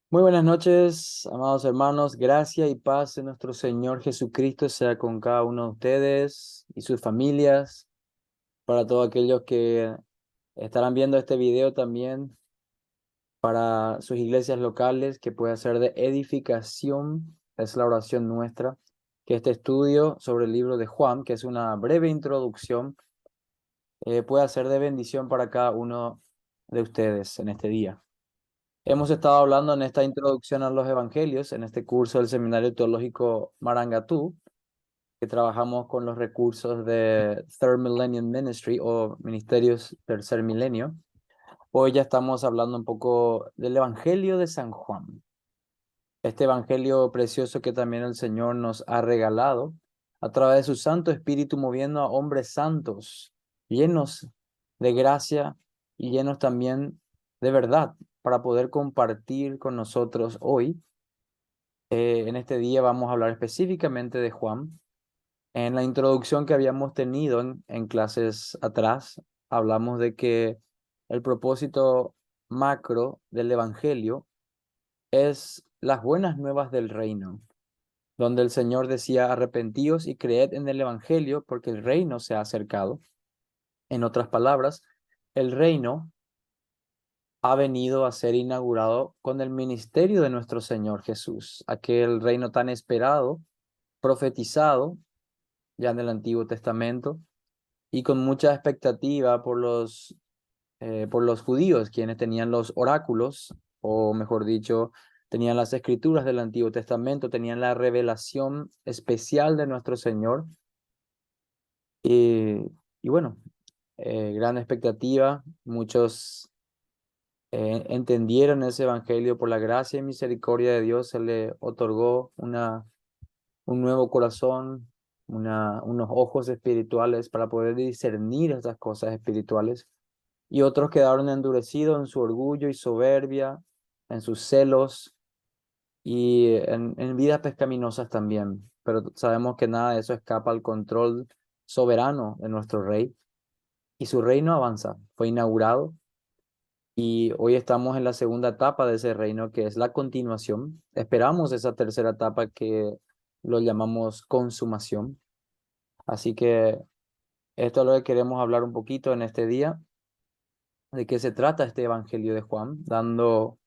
Muy buenas noches, amados hermanos. Gracia y paz de nuestro Señor Jesucristo sea con cada uno de ustedes y sus familias. Para todos aquellos que estarán viendo este video también, para sus iglesias locales, que pueda ser de edificación, es la oración nuestra. Que este estudio sobre el libro de Juan, que es una breve introducción, pueda ser de bendición para cada uno de ustedes en este día. Hemos estado hablando en esta introducción a los evangelios, en este curso del Seminario Teológico Marangatú, que trabajamos con los recursos de Third Millennium Ministry o Ministerios Tercer Milenio. Hoy ya estamos hablando un poco del Evangelio de San Juan, este Evangelio precioso que también el Señor nos ha regalado a través de su Santo Espíritu, moviendo a hombres santos, llenos de gracia y llenos también de verdad, para poder compartir con nosotros hoy. En este día vamos a hablar específicamente de Juan. En la introducción que habíamos tenido en clases atrás, hablamos de que el propósito macro del Evangelio es las buenas nuevas del reino, donde el Señor decía: arrepentíos y creed en el Evangelio, porque el reino se ha acercado. En otras palabras, el reino ha venido a ser inaugurado con el ministerio de nuestro Señor Jesús, aquel reino tan esperado, profetizado ya en el Antiguo Testamento y con mucha expectativa por los judíos, quienes tenían los oráculos, o mejor dicho, tenían las escrituras del Antiguo Testamento, tenían la revelación especial de nuestro Señor. Y, y bueno, gran expectativa. Muchos entendieron ese evangelio. Por la gracia y misericordia de Dios se le otorgó un nuevo corazón, unos ojos espirituales para poder discernir estas cosas espirituales. Y otros quedaron endurecidos en su orgullo y soberbia, en sus celos y en vidas pecaminosas también. Pero sabemos que nada de eso escapa al control soberano de nuestro Rey. Y su reino avanza, fue inaugurado. Y hoy estamos en la segunda etapa de ese reino, que es la continuación. Esperamos esa tercera etapa que lo llamamos consumación. Así que esto es lo que queremos hablar un poquito en este día, de qué se trata este Evangelio de Juan, dando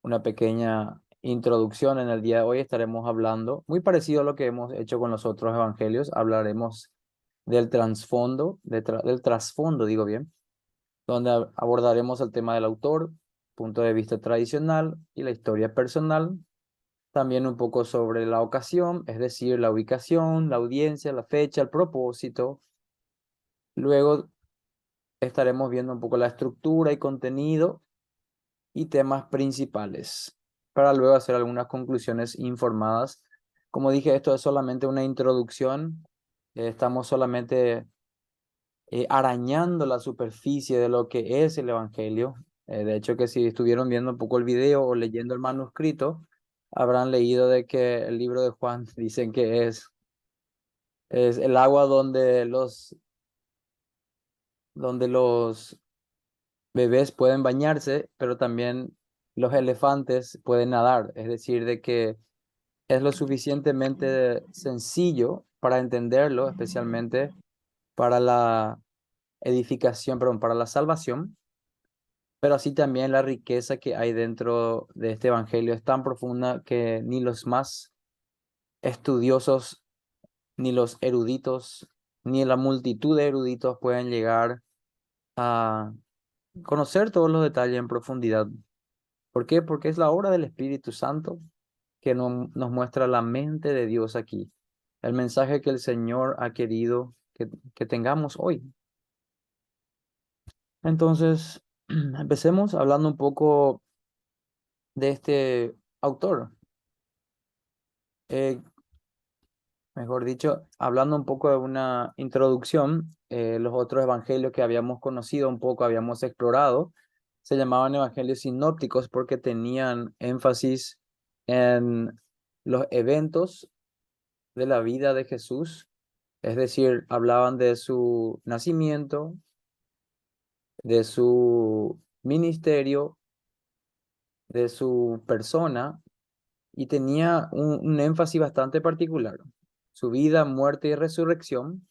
una pequeña introducción. En el día de hoy estaremos hablando, muy parecido a lo que hemos hecho con los otros evangelios, hablaremos del trasfondo, del trasfondo, digo bien, donde abordaremos el tema del autor, punto de vista tradicional y la historia personal. También un poco sobre la ocasión, es decir, la ubicación, la audiencia, la fecha, el propósito. Luego estaremos viendo un poco la estructura y contenido y temas principales, para luego hacer algunas conclusiones informadas. Como dije, esto es solamente una introducción. Estamos solamente arañando la superficie de lo que es el Evangelio. De hecho, que si estuvieron viendo un poco el video o leyendo el manuscrito, habrán leído de que el libro de Juan dicen que es el agua donde los bebés pueden bañarse, pero también los elefantes pueden nadar. Es decir, de que es lo suficientemente sencillo para entenderlo, especialmente para la edificación, perdón, para la salvación, pero así también la riqueza que hay dentro de este evangelio es tan profunda que ni los más estudiosos, ni los eruditos, ni la multitud de eruditos pueden llegar a conocer todos los detalles en profundidad. ¿Por qué? Porque es la obra del Espíritu Santo que nos muestra la mente de Dios aquí, el mensaje que el Señor ha querido que tengamos hoy. Entonces, empecemos hablando un poco de este autor. Eh, Mejor dicho, hablando un poco de una introducción, los otros evangelios que habíamos conocido un poco, habíamos explorado, se llamaban evangelios sinópticos porque tenían énfasis en los eventos de la vida de Jesús, es decir, hablaban de su nacimiento, de su ministerio, de su persona y tenía un énfasis bastante particular. Su vida, muerte y resurrección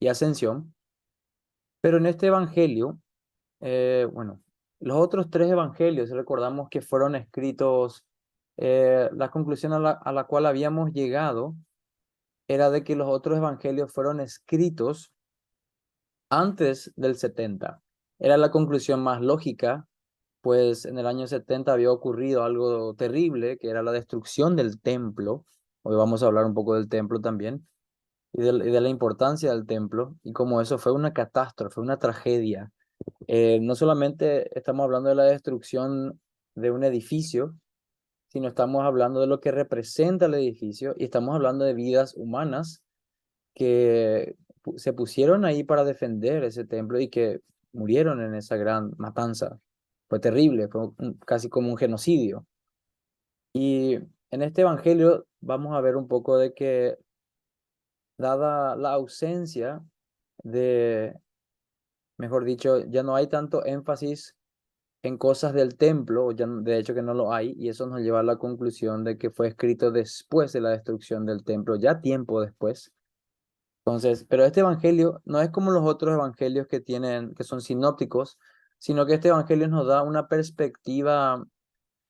y ascensión. Pero en este evangelio, bueno, los otros tres evangelios, recordamos que fueron escritos, la conclusión a la cual habíamos llegado era de que los otros evangelios fueron escritos antes del 70. Era la conclusión más lógica, pues en el año 70 había ocurrido algo terrible, que era la destrucción del templo. Hoy vamos a hablar un poco del templo también, y de la importancia del templo, y como eso fue una catástrofe, una tragedia. No solamente estamos hablando de la destrucción de un edificio, sino estamos hablando de lo que representa el edificio, y estamos hablando de vidas humanas que se pusieron ahí para defender ese templo y que murieron en esa gran matanza. Fue terrible, fue casi como un genocidio. Y en este evangelio vamos a ver un poco de que, dada la ausencia de, mejor dicho, ya no hay tanto énfasis en cosas del templo, o ya, de hecho que no lo hay, y eso nos lleva a la conclusión de que fue escrito después de la destrucción del templo, ya tiempo después. Entonces, pero este evangelio no es como los otros evangelios que tienen, que son sinópticos, sino que este evangelio nos da una perspectiva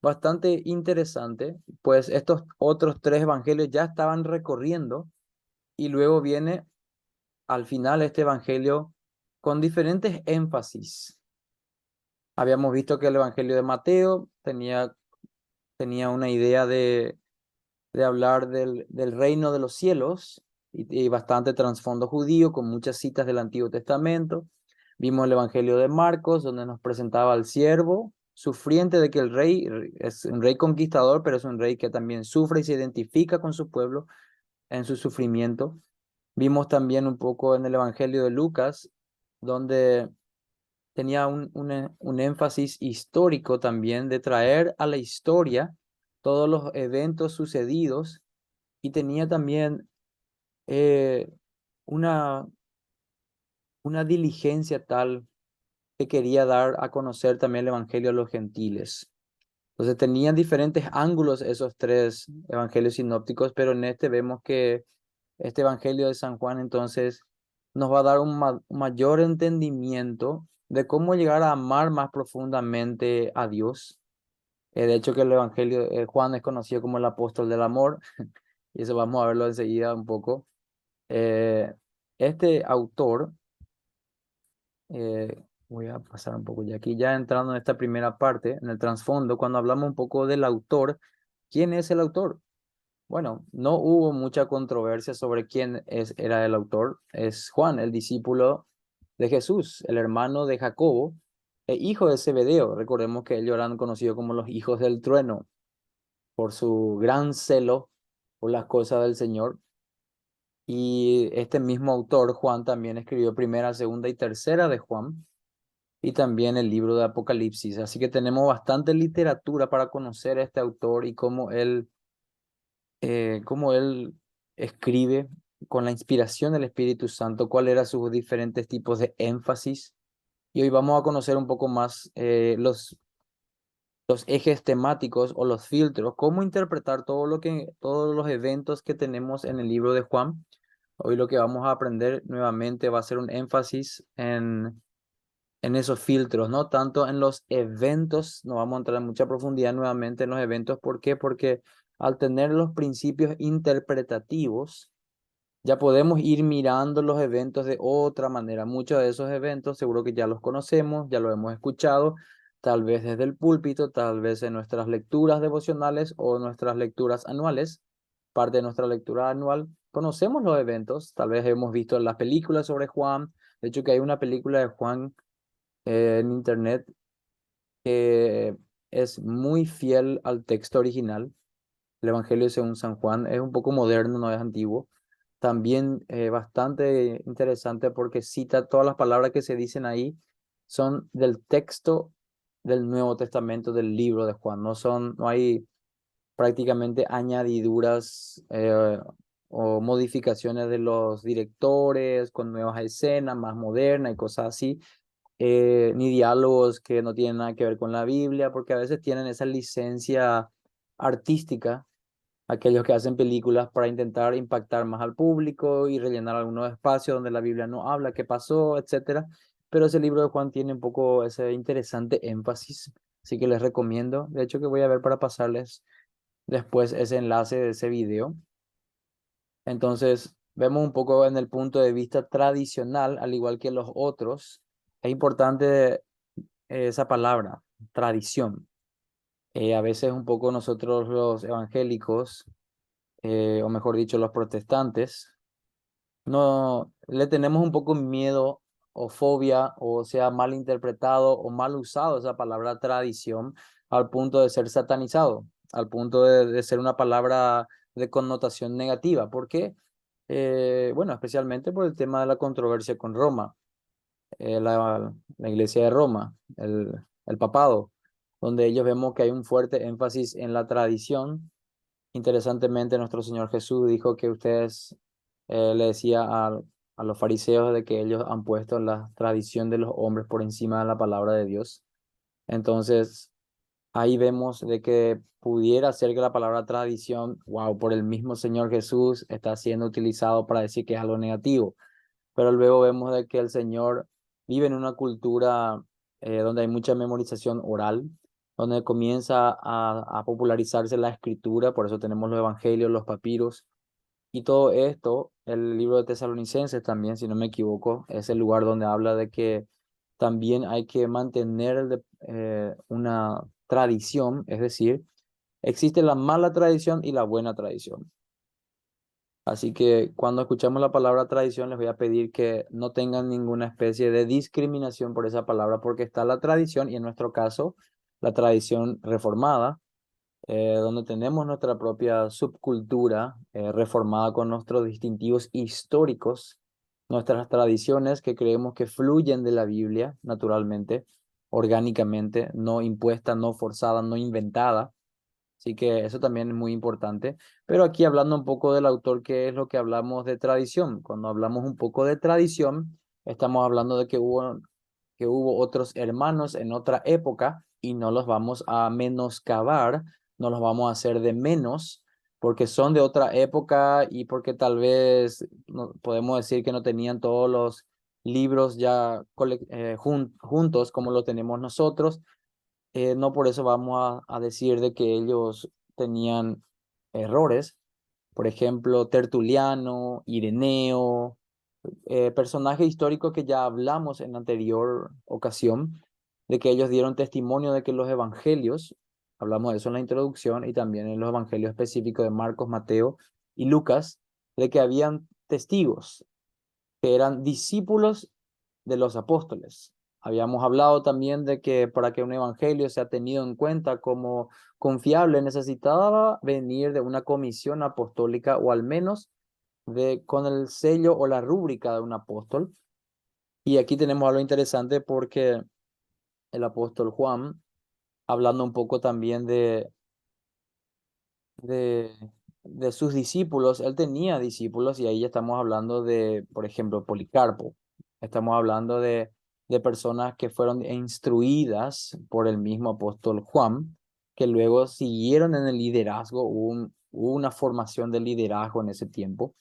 bastante interesante, pues estos otros tres evangelios ya estaban recorriendo y luego viene al final este evangelio con diferentes énfasis. Habíamos visto que el evangelio de Mateo tenía una idea de hablar del reino de los cielos y bastante trasfondo judío con muchas citas del Antiguo Testamento. Vimos el Evangelio de Marcos, donde nos presentaba al siervo sufriente de que el rey es un rey conquistador, pero es un rey que también sufre y se identifica con su pueblo en su sufrimiento. Vimos también un poco en el Evangelio de Lucas, donde tenía un énfasis histórico también de traer a la historia todos los eventos sucedidos y tenía también eh, una, una diligencia tal que quería dar a conocer también el Evangelio a los gentiles. Entonces tenían diferentes ángulos esos tres evangelios sinópticos, pero en este vemos que este Evangelio de San Juan entonces nos va a dar un mayor entendimiento de cómo llegar a amar más profundamente a Dios. De hecho que el Evangelio, Juan es conocido como el apóstol del amor, y eso vamos a verlo enseguida un poco. Eh, este autor, voy a pasar un poco ya aquí, ya entrando en esta primera parte, en el trasfondo, cuando hablamos un poco del autor, ¿quién es el autor? Bueno, no hubo mucha controversia sobre era el autor. Es Juan, el discípulo de Jesús, el hermano de Jacobo, e hijo de Zebedeo. Recordemos que ellos eran conocidos como los hijos del trueno por su gran celo por las cosas del Señor. Y este mismo autor, Juan, también escribió primera, segunda y tercera de Juan, y también el libro de Apocalipsis. Así que tenemos bastante literatura para conocer a este autor y cómo él escribe con la inspiración del Espíritu Santo, cuáles eran sus diferentes tipos de énfasis. Y hoy vamos a conocer un poco más los ejes temáticos o los filtros, cómo interpretar todos los eventos que tenemos en el libro de Juan. Hoy lo que vamos a aprender nuevamente va a ser un énfasis en esos filtros, no tanto en los eventos. No vamos a entrar en mucha profundidad nuevamente en los eventos. ¿Por qué? Porque al tener los principios interpretativos, ya podemos ir mirando los eventos de otra manera. Muchos de esos eventos seguro que ya los conocemos, ya los hemos escuchado, tal vez desde el púlpito, tal vez en nuestras lecturas devocionales o nuestras lecturas anuales. Parte de nuestra lectura anual, conocemos los eventos, tal vez hemos visto las películas sobre Juan. De hecho, que hay una película de Juan en internet que es muy fiel al texto original. El Evangelio según San Juan es un poco moderno, no es antiguo. También bastante interesante porque cita todas las palabras que se dicen ahí, son del texto del Nuevo Testamento, del libro de Juan. No hay prácticamente añadiduras o modificaciones de los directores con nuevas escenas más modernas y cosas así. ni diálogos que no tienen nada que ver con la Biblia, porque a veces tienen esa licencia artística, aquellos que hacen películas para intentar impactar más al público y rellenar algunos espacios donde la Biblia no habla, qué pasó, etcétera. Pero ese libro de Juan tiene un poco ese interesante énfasis, así que les recomiendo. De hecho, que voy a ver para pasarles después ese enlace de ese video. Entonces, vemos un poco en el punto de vista tradicional, al igual que los otros, es importante esa palabra, tradición. A veces un poco nosotros los evangélicos, o mejor dicho, los protestantes, no le tenemos un poco miedo o fobia, o sea, mal interpretado o mal usado esa palabra tradición al punto de ser satanizado, al punto de ser una palabra de connotación negativa. ¿Por qué? Bueno, especialmente por el tema de la controversia con Roma, la iglesia de Roma, el papado, donde ellos vemos que hay un fuerte énfasis en la tradición. Interesantemente, nuestro Señor Jesús dijo que ustedes le decía a los fariseos de que ellos han puesto la tradición de los hombres por encima de la palabra de Dios. Entonces, ahí vemos de que pudiera ser que la palabra tradición, wow, por el mismo Señor Jesús está siendo utilizado para decir que es algo negativo. Pero luego vemos de que el Señor vive en una cultura donde hay mucha memorización oral, donde comienza a popularizarse la escritura, por eso tenemos los evangelios, los papiros, y todo esto, el libro de Tesalonicenses también, si no me equivoco, es el lugar donde habla de que también hay que mantener una tradición, es decir, existe la mala tradición y la buena tradición. Así que cuando escuchamos la palabra tradición, les voy a pedir que no tengan ninguna especie de discriminación por esa palabra, porque está la tradición, y en nuestro caso, la tradición reformada, donde tenemos nuestra propia subcultura reformada con nuestros distintivos históricos, nuestras tradiciones que creemos que fluyen de la Biblia naturalmente, orgánicamente, no impuesta, no forzada, no inventada. Así que eso también es muy importante. Pero aquí hablando un poco del autor, ¿qué es lo que hablamos de tradición? Cuando hablamos un poco de tradición, estamos hablando de que hubo otros hermanos en otra época y no los vamos a menoscabar, no los vamos a hacer de menos porque son de otra época y porque tal vez podemos decir que no tenían todos los libros ya juntos como lo tenemos nosotros. No por eso vamos a decir de que ellos tenían errores. Por ejemplo, Tertuliano, Ireneo, personajes históricos que ya hablamos en la anterior ocasión, de que ellos dieron testimonio de que los evangelios, hablamos de eso en la introducción y también en los evangelios específicos de Marcos, Mateo y Lucas, de que habían testigos que eran discípulos de los apóstoles. Habíamos hablado también de que para que un evangelio sea tenido en cuenta como confiable necesitaba venir de una comisión apostólica o al menos con el sello o la rúbrica de un apóstol. Y aquí tenemos algo interesante porque el apóstol Juan, hablando un poco también de, de sus discípulos, él tenía discípulos y ahí estamos hablando de, por ejemplo, Policarpo. Estamos hablando de personas que fueron instruidas por el mismo apóstol Juan, que luego siguieron en el liderazgo, hubo una formación de liderazgo en ese tiempo.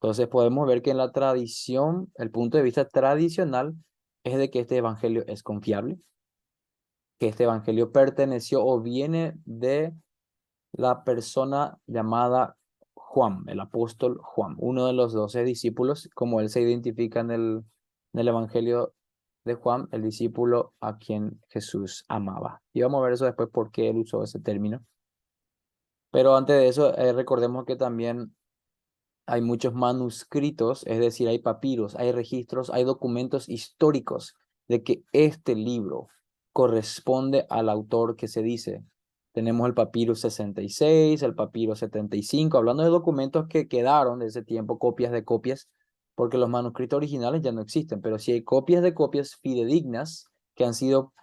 Entonces podemos ver que en la tradición, el punto de vista tradicional es de que este evangelio es confiable, que este evangelio perteneció o viene de la persona llamada Juan, el apóstol Juan, uno de los 12 discípulos, como él se identifica en el Evangelio de Juan, el discípulo a quien Jesús amaba. Y vamos a ver eso después por qué él usó ese término. Pero antes de eso, recordemos que también hay muchos manuscritos, es decir, hay papiros, hay registros, hay documentos históricos de que este libro corresponde al autor que se dice. Tenemos el papiro 66, el papiro 75, hablando de documentos que quedaron de ese tiempo, copias de copias, porque los manuscritos originales ya no existen, pero sí hay copias de copias fidedignas que han sido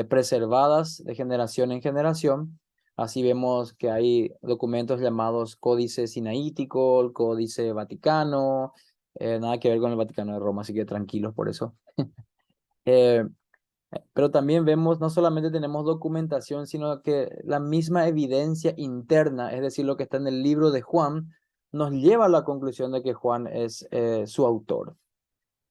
preservadas de generación en generación. Así vemos que hay documentos llamados Códice Sinaítico, el Códice Vaticano, nada que ver con el Vaticano de Roma, así que tranquilos por eso. Pero también vemos, no solamente tenemos documentación, sino que la misma evidencia interna, es decir, lo que está en el libro de Juan, nos lleva a la conclusión de que Juan es su autor.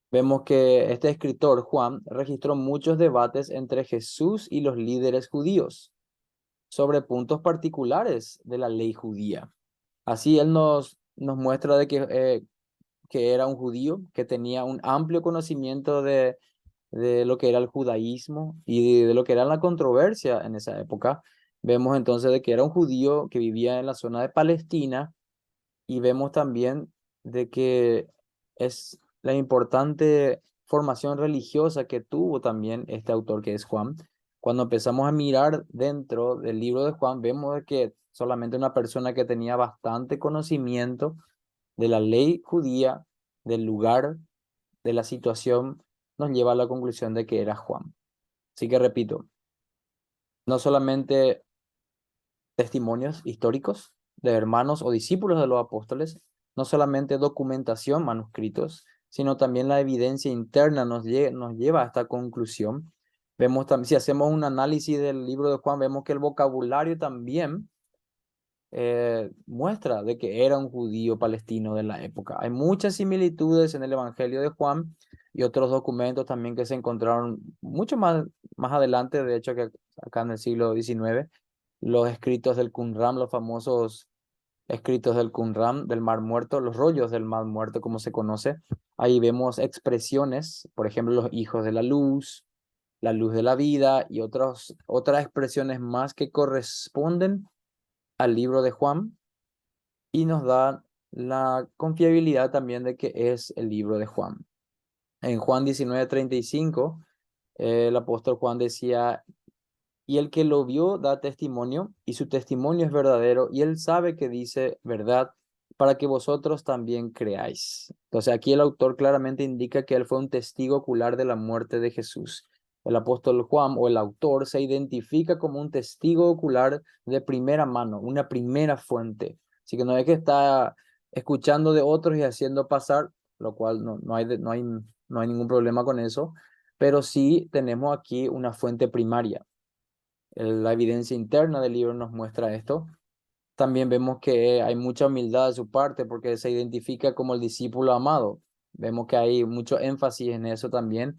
Vemos que este escritor, Juan, registró muchos debates entre Jesús y los líderes judíos sobre puntos particulares de la ley judía. Así él nos muestra de que era un judío, que tenía un amplio conocimiento de lo que era el judaísmo y de lo que era la controversia en esa época. Vemos entonces de que era un judío que vivía en la zona de Palestina y vemos también de que es la importante formación religiosa que tuvo también este autor que es Juan. Cuando empezamos a mirar dentro del libro de Juan, vemos de que solamente una persona que tenía bastante conocimiento de la ley judía, del lugar, de la situación, nos lleva a la conclusión de que era Juan. Así que repito, no solamente testimonios históricos de hermanos o discípulos de los apóstoles, no solamente documentación, manuscritos, sino también la evidencia interna nos lleva a esta conclusión. Vemos también, si hacemos un análisis del libro de Juan, vemos que el vocabulario también muestra de que era un judío palestino de la época. Hay muchas similitudes en el Evangelio de Juan y otros documentos también que se encontraron mucho más adelante, de hecho que acá en el siglo XIX, los escritos del Qumran, los famosos escritos del Qumran, del Mar Muerto, los rollos del Mar Muerto, como se conoce. Ahí vemos expresiones, por ejemplo, los hijos de la luz de la vida y otras expresiones más que corresponden al libro de Juan y nos da la confiabilidad también de que es el libro de Juan. En Juan 19:35, el apóstol Juan decía, y el que lo vio da testimonio, y su testimonio es verdadero, y él sabe que dice verdad, para que vosotros también creáis. Entonces aquí el autor claramente indica que él fue un testigo ocular de la muerte de Jesús. El apóstol Juan o el autor se identifica como un testigo ocular de primera mano, una primera fuente. Así que no es que está escuchando de otros y haciendo pasar, lo cual no hay ningún problema con eso, pero sí tenemos aquí una fuente primaria. La evidencia interna del libro nos muestra esto. También vemos que hay mucha humildad de su parte porque se identifica como el discípulo amado. Vemos que hay mucho énfasis en eso también.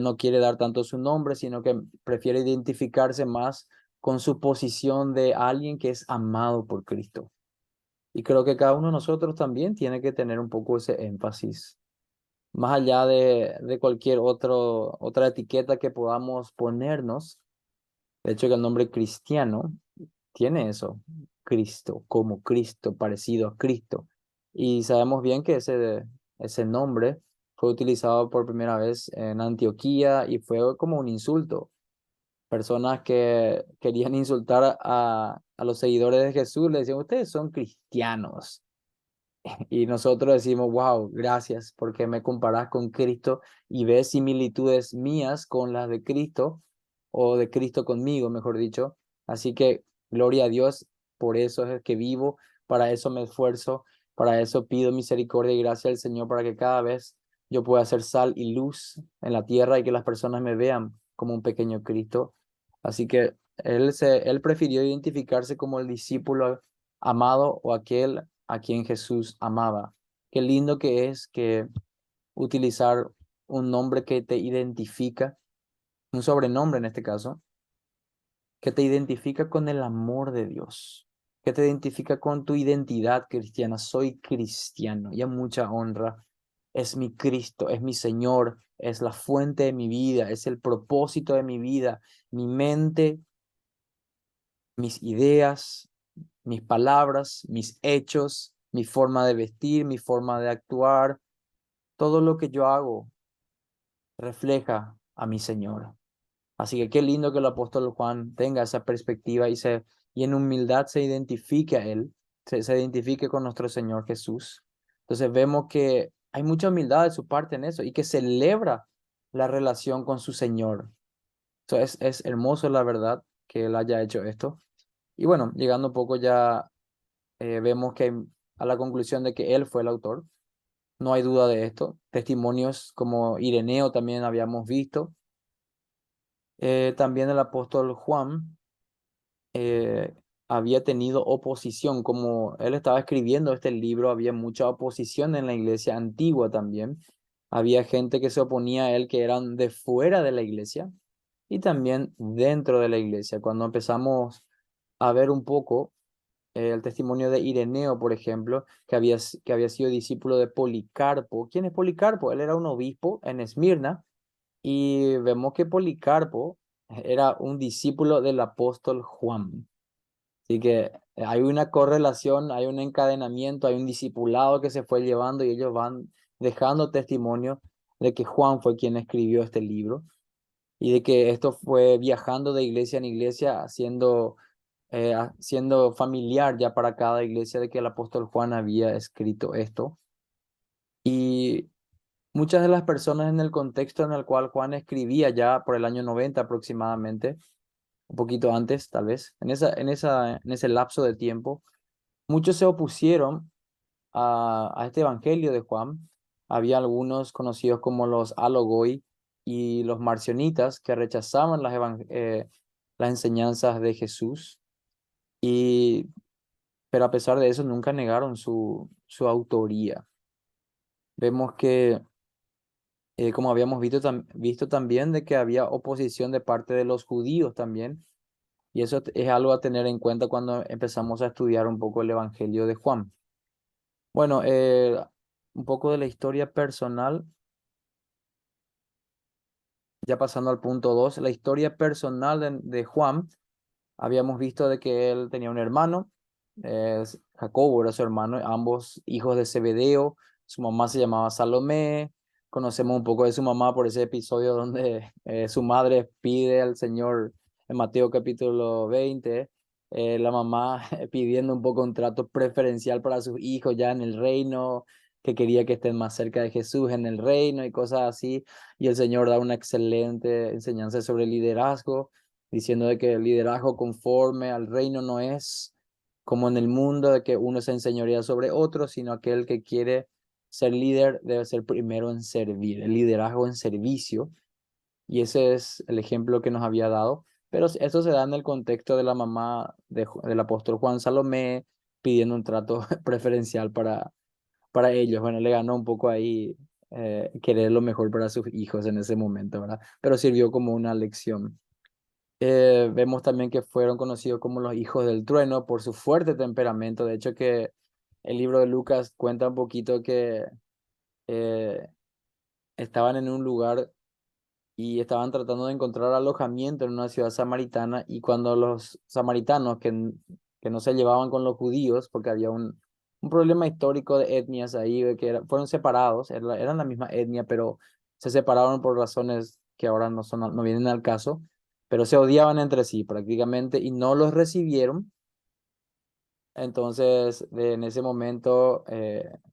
No quiere dar tanto su nombre, sino que prefiere identificarse más con su posición de alguien que es amado por Cristo. Y creo que cada uno de nosotros también tiene que tener un poco ese énfasis, más allá de cualquier otra etiqueta que podamos ponernos. De hecho, que el nombre cristiano tiene eso, Cristo, como Cristo, parecido a Cristo. Y sabemos bien que ese nombre fue utilizado por primera vez en Antioquía y fue como un insulto. Personas que querían insultar a los seguidores de Jesús le decían, ustedes son cristianos. Y nosotros decimos, wow, gracias porque me comparás con Cristo y ves similitudes mías con las de Cristo o de Cristo conmigo, mejor dicho. Así que gloria a Dios, por eso es que vivo, para eso me esfuerzo, para eso pido misericordia y gracia al Señor para que cada vez yo pueda ser sal y luz en la tierra y que las personas me vean como un pequeño Cristo. Así que él prefirió identificarse como el discípulo amado o aquel a quien Jesús amaba. Qué lindo que es que utilizar un nombre que te identifica, un sobrenombre en este caso, que te identifica con el amor de Dios, que te identifica con tu identidad cristiana. Soy cristiano y a mucha honra. Es mi Cristo, es mi Señor, es la fuente de mi vida, es el propósito de mi vida, mi mente, mis ideas, mis palabras, mis hechos, mi forma de vestir, mi forma de actuar, todo lo que yo hago refleja a mi Señor. Así que qué lindo que el apóstol Juan tenga esa perspectiva y en humildad se identifique a él, se identifique con nuestro Señor Jesús. Entonces vemos que hay mucha humildad de su parte en eso y que celebra la relación con su Señor. Entonces es hermoso, la verdad, que él haya hecho esto. Y bueno, llegando un poco ya vemos que a la conclusión de que él fue el autor. No hay duda de esto. Testimonios como Ireneo también habíamos visto. También el apóstol Juan eh, había tenido oposición, como él estaba escribiendo este libro, había mucha oposición en la iglesia antigua también. Había gente que se oponía a él que eran de fuera de la iglesia y también dentro de la iglesia. Cuando empezamos a ver un poco el testimonio de Ireneo, por ejemplo, que había sido discípulo de Policarpo. ¿Quién es Policarpo? Él era un obispo en Esmirna y vemos que Policarpo era un discípulo del apóstol Juan. Así que hay una correlación, hay un encadenamiento, hay un discipulado que se fue llevando y ellos van dejando testimonio de que Juan fue quien escribió este libro y de que esto fue viajando de iglesia en iglesia, siendo familiar ya para cada iglesia de que el apóstol Juan había escrito esto. Y muchas de las personas en el contexto en el cual Juan escribía ya por el año 90 aproximadamente, un poquito antes tal vez, en ese lapso de tiempo, muchos se opusieron a este evangelio de Juan. Había algunos conocidos como los alogoi y los marcionitas que rechazaban las enseñanzas de Jesús, y, pero a pesar de eso nunca negaron su autoría. Vemos que, como habíamos visto también, de que había oposición de parte de los judíos también, y eso es algo a tener en cuenta cuando empezamos a estudiar un poco el evangelio de Juan. Bueno, un poco de la historia personal, ya pasando al punto 2, la historia personal de Juan. Habíamos visto de que él tenía un hermano, Jacobo era su hermano, ambos hijos de Zebedeo. Su mamá se llamaba Salomé. Conocemos un poco de su mamá por ese episodio donde su madre pide al Señor en Mateo capítulo 20, la mamá pidiendo un poco un trato preferencial para sus hijos ya en el reino, que quería que estén más cerca de Jesús en el reino y cosas así. Y el Señor da una excelente enseñanza sobre liderazgo, diciendo de que el liderazgo conforme al reino no es como en el mundo, de que uno se enseñorea sobre otro, sino aquel que quiere ser líder debe ser primero en servir, el liderazgo en servicio. Y ese es el ejemplo que nos había dado. Pero esto se da en el contexto de la mamá del apóstol Juan Salomé pidiendo un trato preferencial para ellos. Bueno, le ganó un poco ahí querer lo mejor para sus hijos en ese momento, ¿verdad? Pero sirvió como una lección. Vemos también que fueron conocidos como los hijos del trueno por su fuerte temperamento. De hecho, que el libro de Lucas cuenta un poquito que eh, estaban en un lugar y estaban tratando de encontrar alojamiento en una ciudad samaritana, y cuando los samaritanos que no se llevaban con los judíos, porque había un problema histórico de etnias ahí, de que fueron separados, eran la misma etnia, pero se separaron por razones que ahora no vienen al caso, pero se odiaban entre sí prácticamente y no los recibieron. Entonces, en ese momento,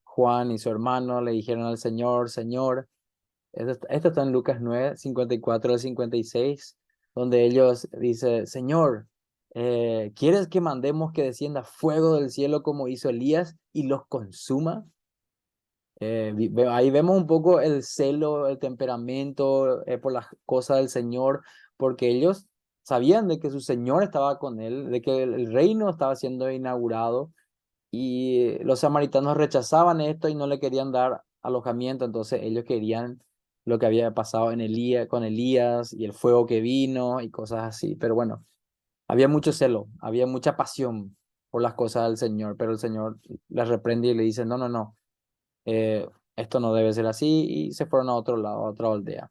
Juan y su hermano le dijeron al Señor: Señor, esto está en Lucas 9, 54 al 56, donde ellos dicen: Señor, ¿quieres que mandemos que descienda fuego del cielo como hizo Elías y los consuma? Ahí vemos un poco el celo, el temperamento por las cosas del Señor, porque ellos sabían de que su Señor estaba con él, de que el reino estaba siendo inaugurado, y los samaritanos rechazaban esto y no le querían dar alojamiento. Entonces ellos querían lo que había pasado con Elías y el fuego que vino y cosas así. Pero bueno, había mucho celo, había mucha pasión por las cosas del Señor, pero el Señor les reprende y le dice: no, no, no, eh, esto no debe ser así, y se fueron a otro lado, a otra aldea.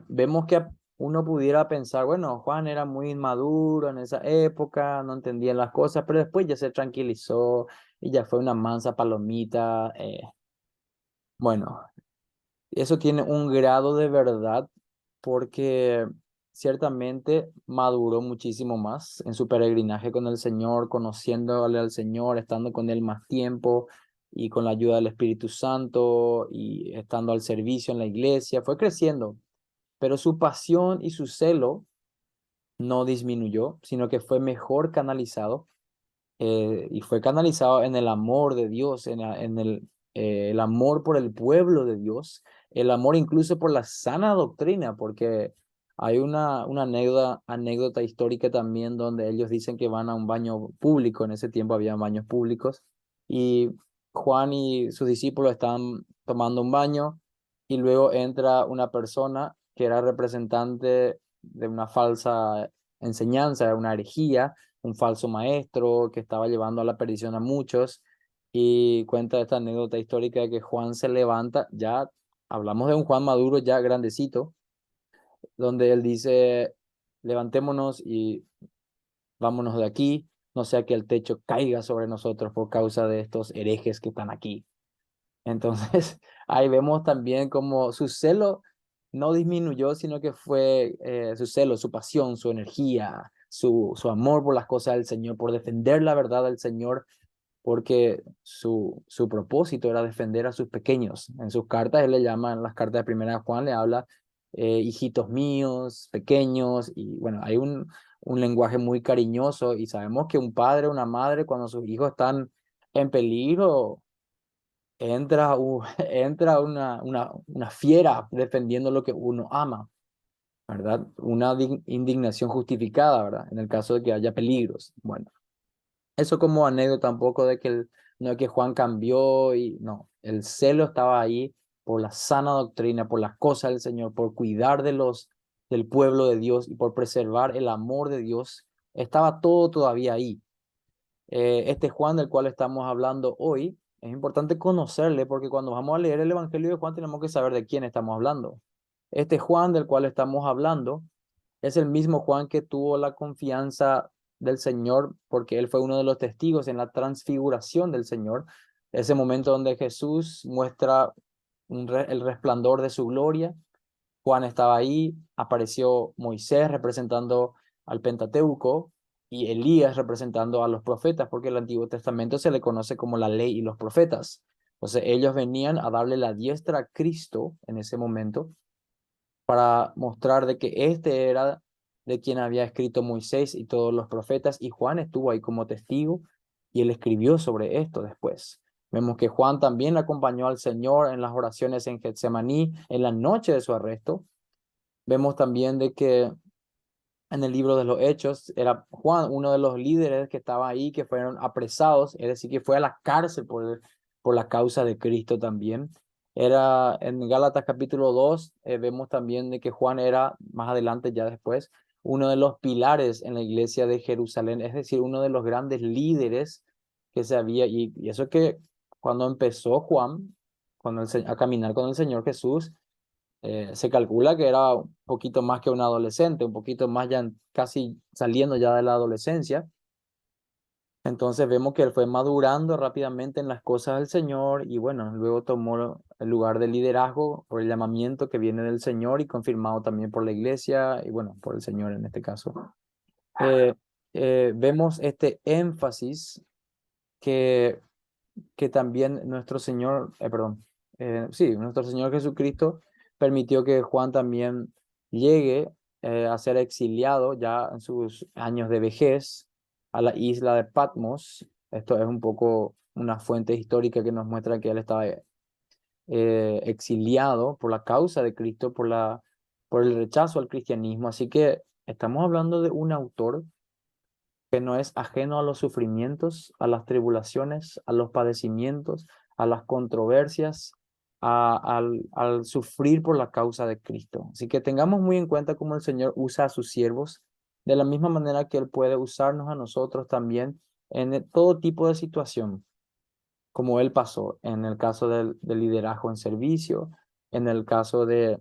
Vemos que uno pudiera pensar: bueno, Juan era muy inmaduro en esa época, no entendía las cosas, pero después ya se tranquilizó y ya fue una mansa palomita. Bueno, eso tiene un grado de verdad, porque ciertamente maduró muchísimo más en su peregrinaje con el Señor, conociéndole al Señor, estando con Él más tiempo y con la ayuda del Espíritu Santo y estando al servicio en la iglesia. Fue creciendo, pero su pasión y su celo no disminuyó, sino que fue mejor canalizado, y fue canalizado en el amor de Dios, el amor por el pueblo de Dios, el amor incluso por la sana doctrina, porque Hay una anécdota histórica también donde ellos dicen que van a un baño público. En ese tiempo había baños públicos y Juan y sus discípulos estaban tomando un baño y luego entra una persona que era representante de una falsa enseñanza, una herejía, un falso maestro que estaba llevando a la perdición a muchos, y cuenta esta anécdota histórica de que Juan se levanta, ya hablamos de un Juan maduro ya grandecito, donde él dice: levantémonos y vámonos de aquí, no sea que el techo caiga sobre nosotros por causa de estos herejes que están aquí. Entonces, ahí vemos también como su celo no disminuyó, sino que fue su celo, su pasión, su energía, su amor por las cosas del Señor, por defender la verdad del Señor, porque su propósito era defender a sus pequeños. En sus cartas, él le llama, en las cartas de Primera de Juan, le habla hijitos míos, pequeños, y bueno, hay un lenguaje muy cariñoso, y sabemos que un padre, una madre, cuando sus hijos están en peligro, entra una fiera defendiendo lo que uno ama, ¿verdad? Una indignación justificada, ¿verdad? En el caso de que haya peligros. Bueno, eso como anécdota tampoco de que no es que Juan cambió y no, el celo estaba ahí por la sana doctrina, por las cosas del Señor, por cuidar del pueblo de Dios y por preservar el amor de Dios. Estaba todo todavía ahí. Este Juan del cual estamos hablando hoy, es importante conocerle porque cuando vamos a leer el Evangelio de Juan tenemos que saber de quién estamos hablando. Este Juan del cual estamos hablando es el mismo Juan que tuvo la confianza del Señor porque él fue uno de los testigos en la transfiguración del Señor, ese momento donde Jesús muestra el resplandor de su gloria. Juan estaba ahí, apareció Moisés representando al Pentateuco y Elías representando a los profetas, porque el Antiguo Testamento se le conoce como la ley y los profetas. Entonces ellos venían a darle la diestra a Cristo en ese momento para mostrar de que este era de quien había escrito Moisés y todos los profetas, y Juan estuvo ahí como testigo y él escribió sobre esto después. Vemos que Juan también acompañó al Señor en las oraciones en Getsemaní en la noche de su arresto. Vemos también de que en el libro de los Hechos era Juan uno de los líderes que estaba ahí, que fueron apresados, es decir, que fue a la cárcel por la causa de Cristo también. Era en Gálatas capítulo 2, vemos también de que Juan era, más adelante ya después, uno de los pilares en la iglesia de Jerusalén, es decir, uno de los grandes líderes que se había, y eso que cuando empezó Juan, a caminar con el Señor Jesús, se calcula que era un poquito más que un adolescente, un poquito más ya casi saliendo ya de la adolescencia. Entonces vemos que él fue madurando rápidamente en las cosas del Señor y bueno, luego tomó el lugar de liderazgo por el llamamiento que viene del Señor y confirmado también por la iglesia y bueno, por el Señor en este caso. Eh, Vemos este énfasis que también nuestro Señor, sí, nuestro Señor Jesucristo permitió que Juan también llegue a ser exiliado ya en sus años de vejez a la isla de Patmos. Esto es un poco una fuente histórica que nos muestra que él estaba exiliado por la causa de Cristo, por el rechazo al cristianismo. Así que estamos hablando de un autor que no es ajeno a los sufrimientos, a las tribulaciones, a los padecimientos, a las controversias, al sufrir por la causa de Cristo. Así que tengamos muy en cuenta cómo el Señor usa a sus siervos, de la misma manera que Él puede usarnos a nosotros también en todo tipo de situación, como Él pasó en el caso del liderazgo en servicio, en el caso de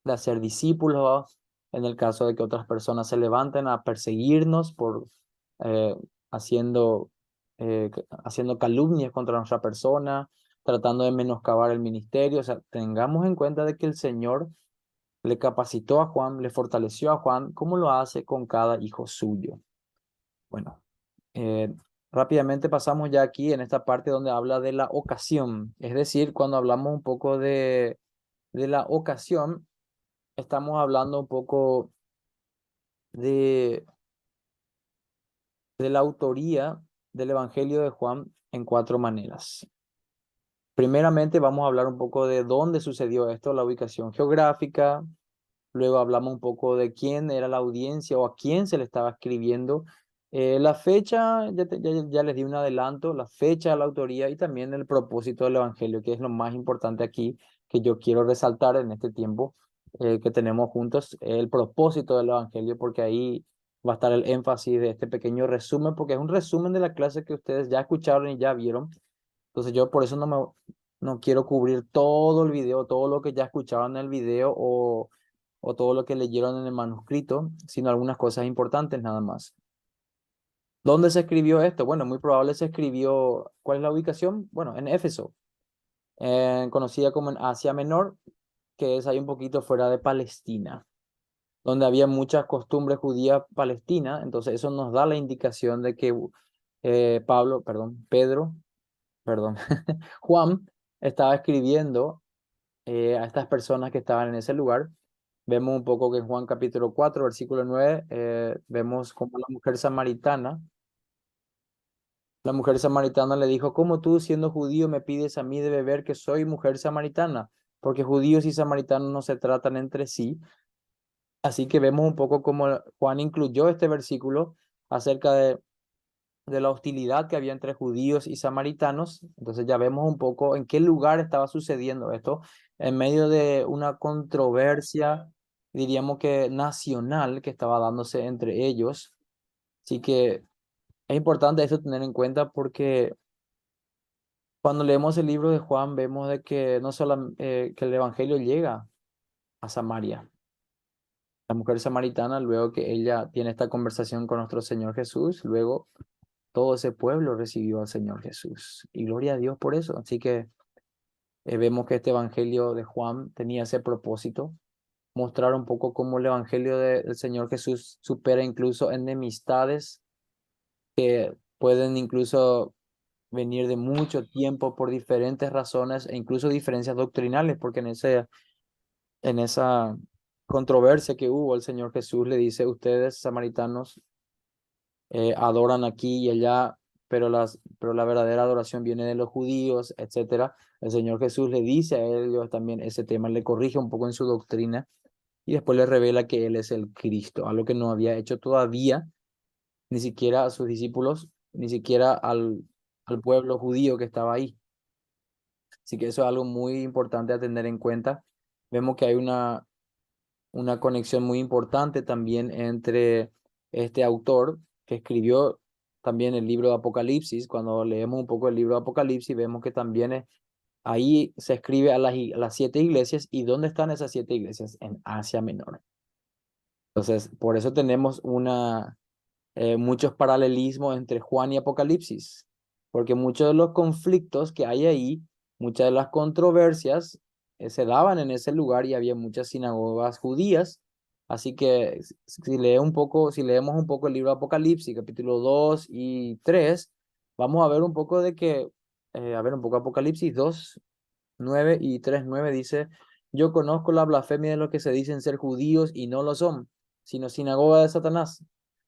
hacer discípulos, en el caso de que otras personas se levanten a perseguirnos por eh, haciendo, haciendo calumnias contra nuestra persona, tratando de menoscabar el ministerio. O sea, tengamos en cuenta de que el Señor le capacitó a Juan, le fortaleció a Juan, como lo hace con cada hijo suyo. Bueno, eh, rápidamente pasamos ya aquí en esta parte donde habla de la ocasión, es decir, cuando hablamos un poco de la ocasión, estamos hablando un poco de, de la autoría del Evangelio de Juan en cuatro maneras. Primeramente vamos a hablar un poco de dónde sucedió esto, la ubicación geográfica, Luego hablamos un poco de quién era la audiencia o a quién se le estaba escribiendo. La fecha, ya les di un adelanto, la fecha, la autoría y también el propósito del Evangelio, que es lo más importante aquí que yo quiero resaltar en este tiempo que tenemos juntos, el propósito del Evangelio, porque ahí va a estar el énfasis de este pequeño resumen, porque es un resumen de la clase que ustedes ya escucharon y ya vieron. Entonces yo por eso no quiero cubrir todo el video, todo lo que ya escucharon en el video o todo lo que leyeron en el manuscrito, sino algunas cosas importantes nada más. ¿Dónde se escribió esto? Bueno, muy probable se escribió, ¿cuál es la ubicación? Bueno, en Éfeso, conocida como en Asia Menor, que es ahí un poquito fuera de Palestina, donde había muchas costumbres judías palestinas. Entonces eso nos da la indicación de que perdón, Juan estaba escribiendo a estas personas que estaban en ese lugar. Vemos un poco que en Juan capítulo 4 versículo 9, vemos como la mujer samaritana le dijo, ¿cómo tú siendo judío me pides a mí de beber que soy mujer samaritana? Porque judíos y samaritanos no se tratan entre sí. Así que vemos un poco cómo Juan incluyó este versículo acerca de la hostilidad que había entre judíos y samaritanos. Entonces ya vemos un poco en qué lugar estaba sucediendo esto, en medio de una controversia, diríamos que nacional, que estaba dándose entre ellos. Así que es importante eso tener en cuenta porque cuando leemos el libro de Juan vemos de que no solo que el evangelio llega a Samaria. La mujer samaritana, luego que ella tiene esta conversación con nuestro Señor Jesús, luego todo ese pueblo recibió al Señor Jesús. Y gloria a Dios por eso. Así que vemos que este Evangelio de Juan tenía ese propósito, mostrar un poco cómo el Evangelio del Señor Jesús supera incluso enemistades que pueden incluso venir de mucho tiempo por diferentes razones e incluso diferencias doctrinales, porque en esa controversia que hubo, el Señor Jesús le dice, ustedes samaritanos adoran aquí y allá, pero la verdadera adoración viene de los judíos, etcétera. El Señor Jesús le dice a ellos también ese tema, le corrige un poco en su doctrina y después le revela que Él es el Cristo, algo que no había hecho todavía, ni siquiera a sus discípulos, ni siquiera al pueblo judío que estaba ahí. Así que eso es algo muy importante a tener en cuenta. Vemos que hay una conexión muy importante también entre este autor que escribió también el libro de Apocalipsis. Cuando leemos un poco el libro de Apocalipsis, vemos que también ahí se escribe a las 7 iglesias. ¿Y dónde están esas 7 iglesias? En Asia Menor. Entonces, por eso tenemos muchos paralelismos entre Juan y Apocalipsis, porque muchos de los conflictos que hay ahí, muchas de las controversias se daban en ese lugar y había muchas sinagogas judías. Así que si leemos un poco el libro de Apocalipsis, capítulo 2 y 3, vamos a ver un poco a ver un poco Apocalipsis 2 9 y 3:9 dice, yo conozco la blasfemia de los que se dicen ser judíos y no lo son, sino sinagoga de Satanás.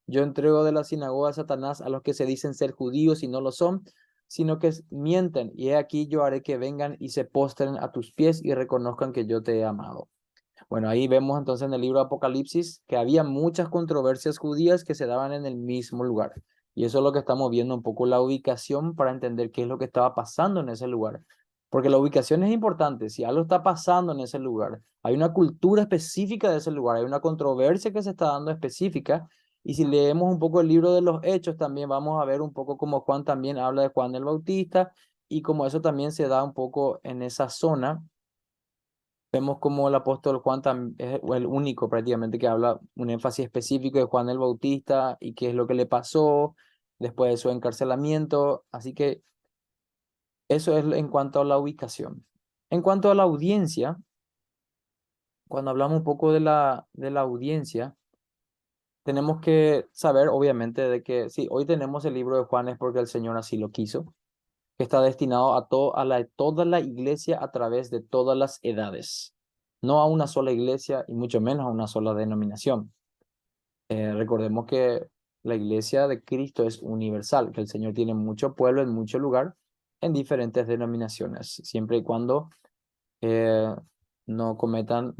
Yo entrego de la sinagoga de Satanás a los que se dicen ser judíos y no lo son, sino que mienten, y he aquí yo haré que vengan y se postren a tus pies y reconozcan que yo te he amado. Bueno, ahí vemos entonces en el libro de Apocalipsis que había muchas controversias judías que se daban en el mismo lugar. Y eso es lo que estamos viendo un poco la ubicación para entender qué es lo que estaba pasando en ese lugar. Porque la ubicación es importante. Si algo está pasando en ese lugar, hay una cultura específica de ese lugar, hay una controversia que se está dando específica. Y si leemos un poco el libro de los Hechos, también vamos a ver un poco cómo Juan también habla de Juan el Bautista y cómo eso también se da un poco en esa zona. Vemos como el apóstol Juan es el único prácticamente que habla un énfasis específico de Juan el Bautista y qué es lo que le pasó después de su encarcelamiento. Así que eso es en cuanto a la ubicación. En cuanto a la audiencia, cuando hablamos un poco de la audiencia, tenemos que saber obviamente de que sí, hoy tenemos el libro de Juan es porque el Señor así lo quiso, que está destinado toda la iglesia a través de todas las edades, no a una sola iglesia y mucho menos a una sola denominación. Recordemos que la iglesia de Cristo es universal, que el Señor tiene mucho pueblo en mucho lugar, en diferentes denominaciones, siempre y cuando eh, no cometan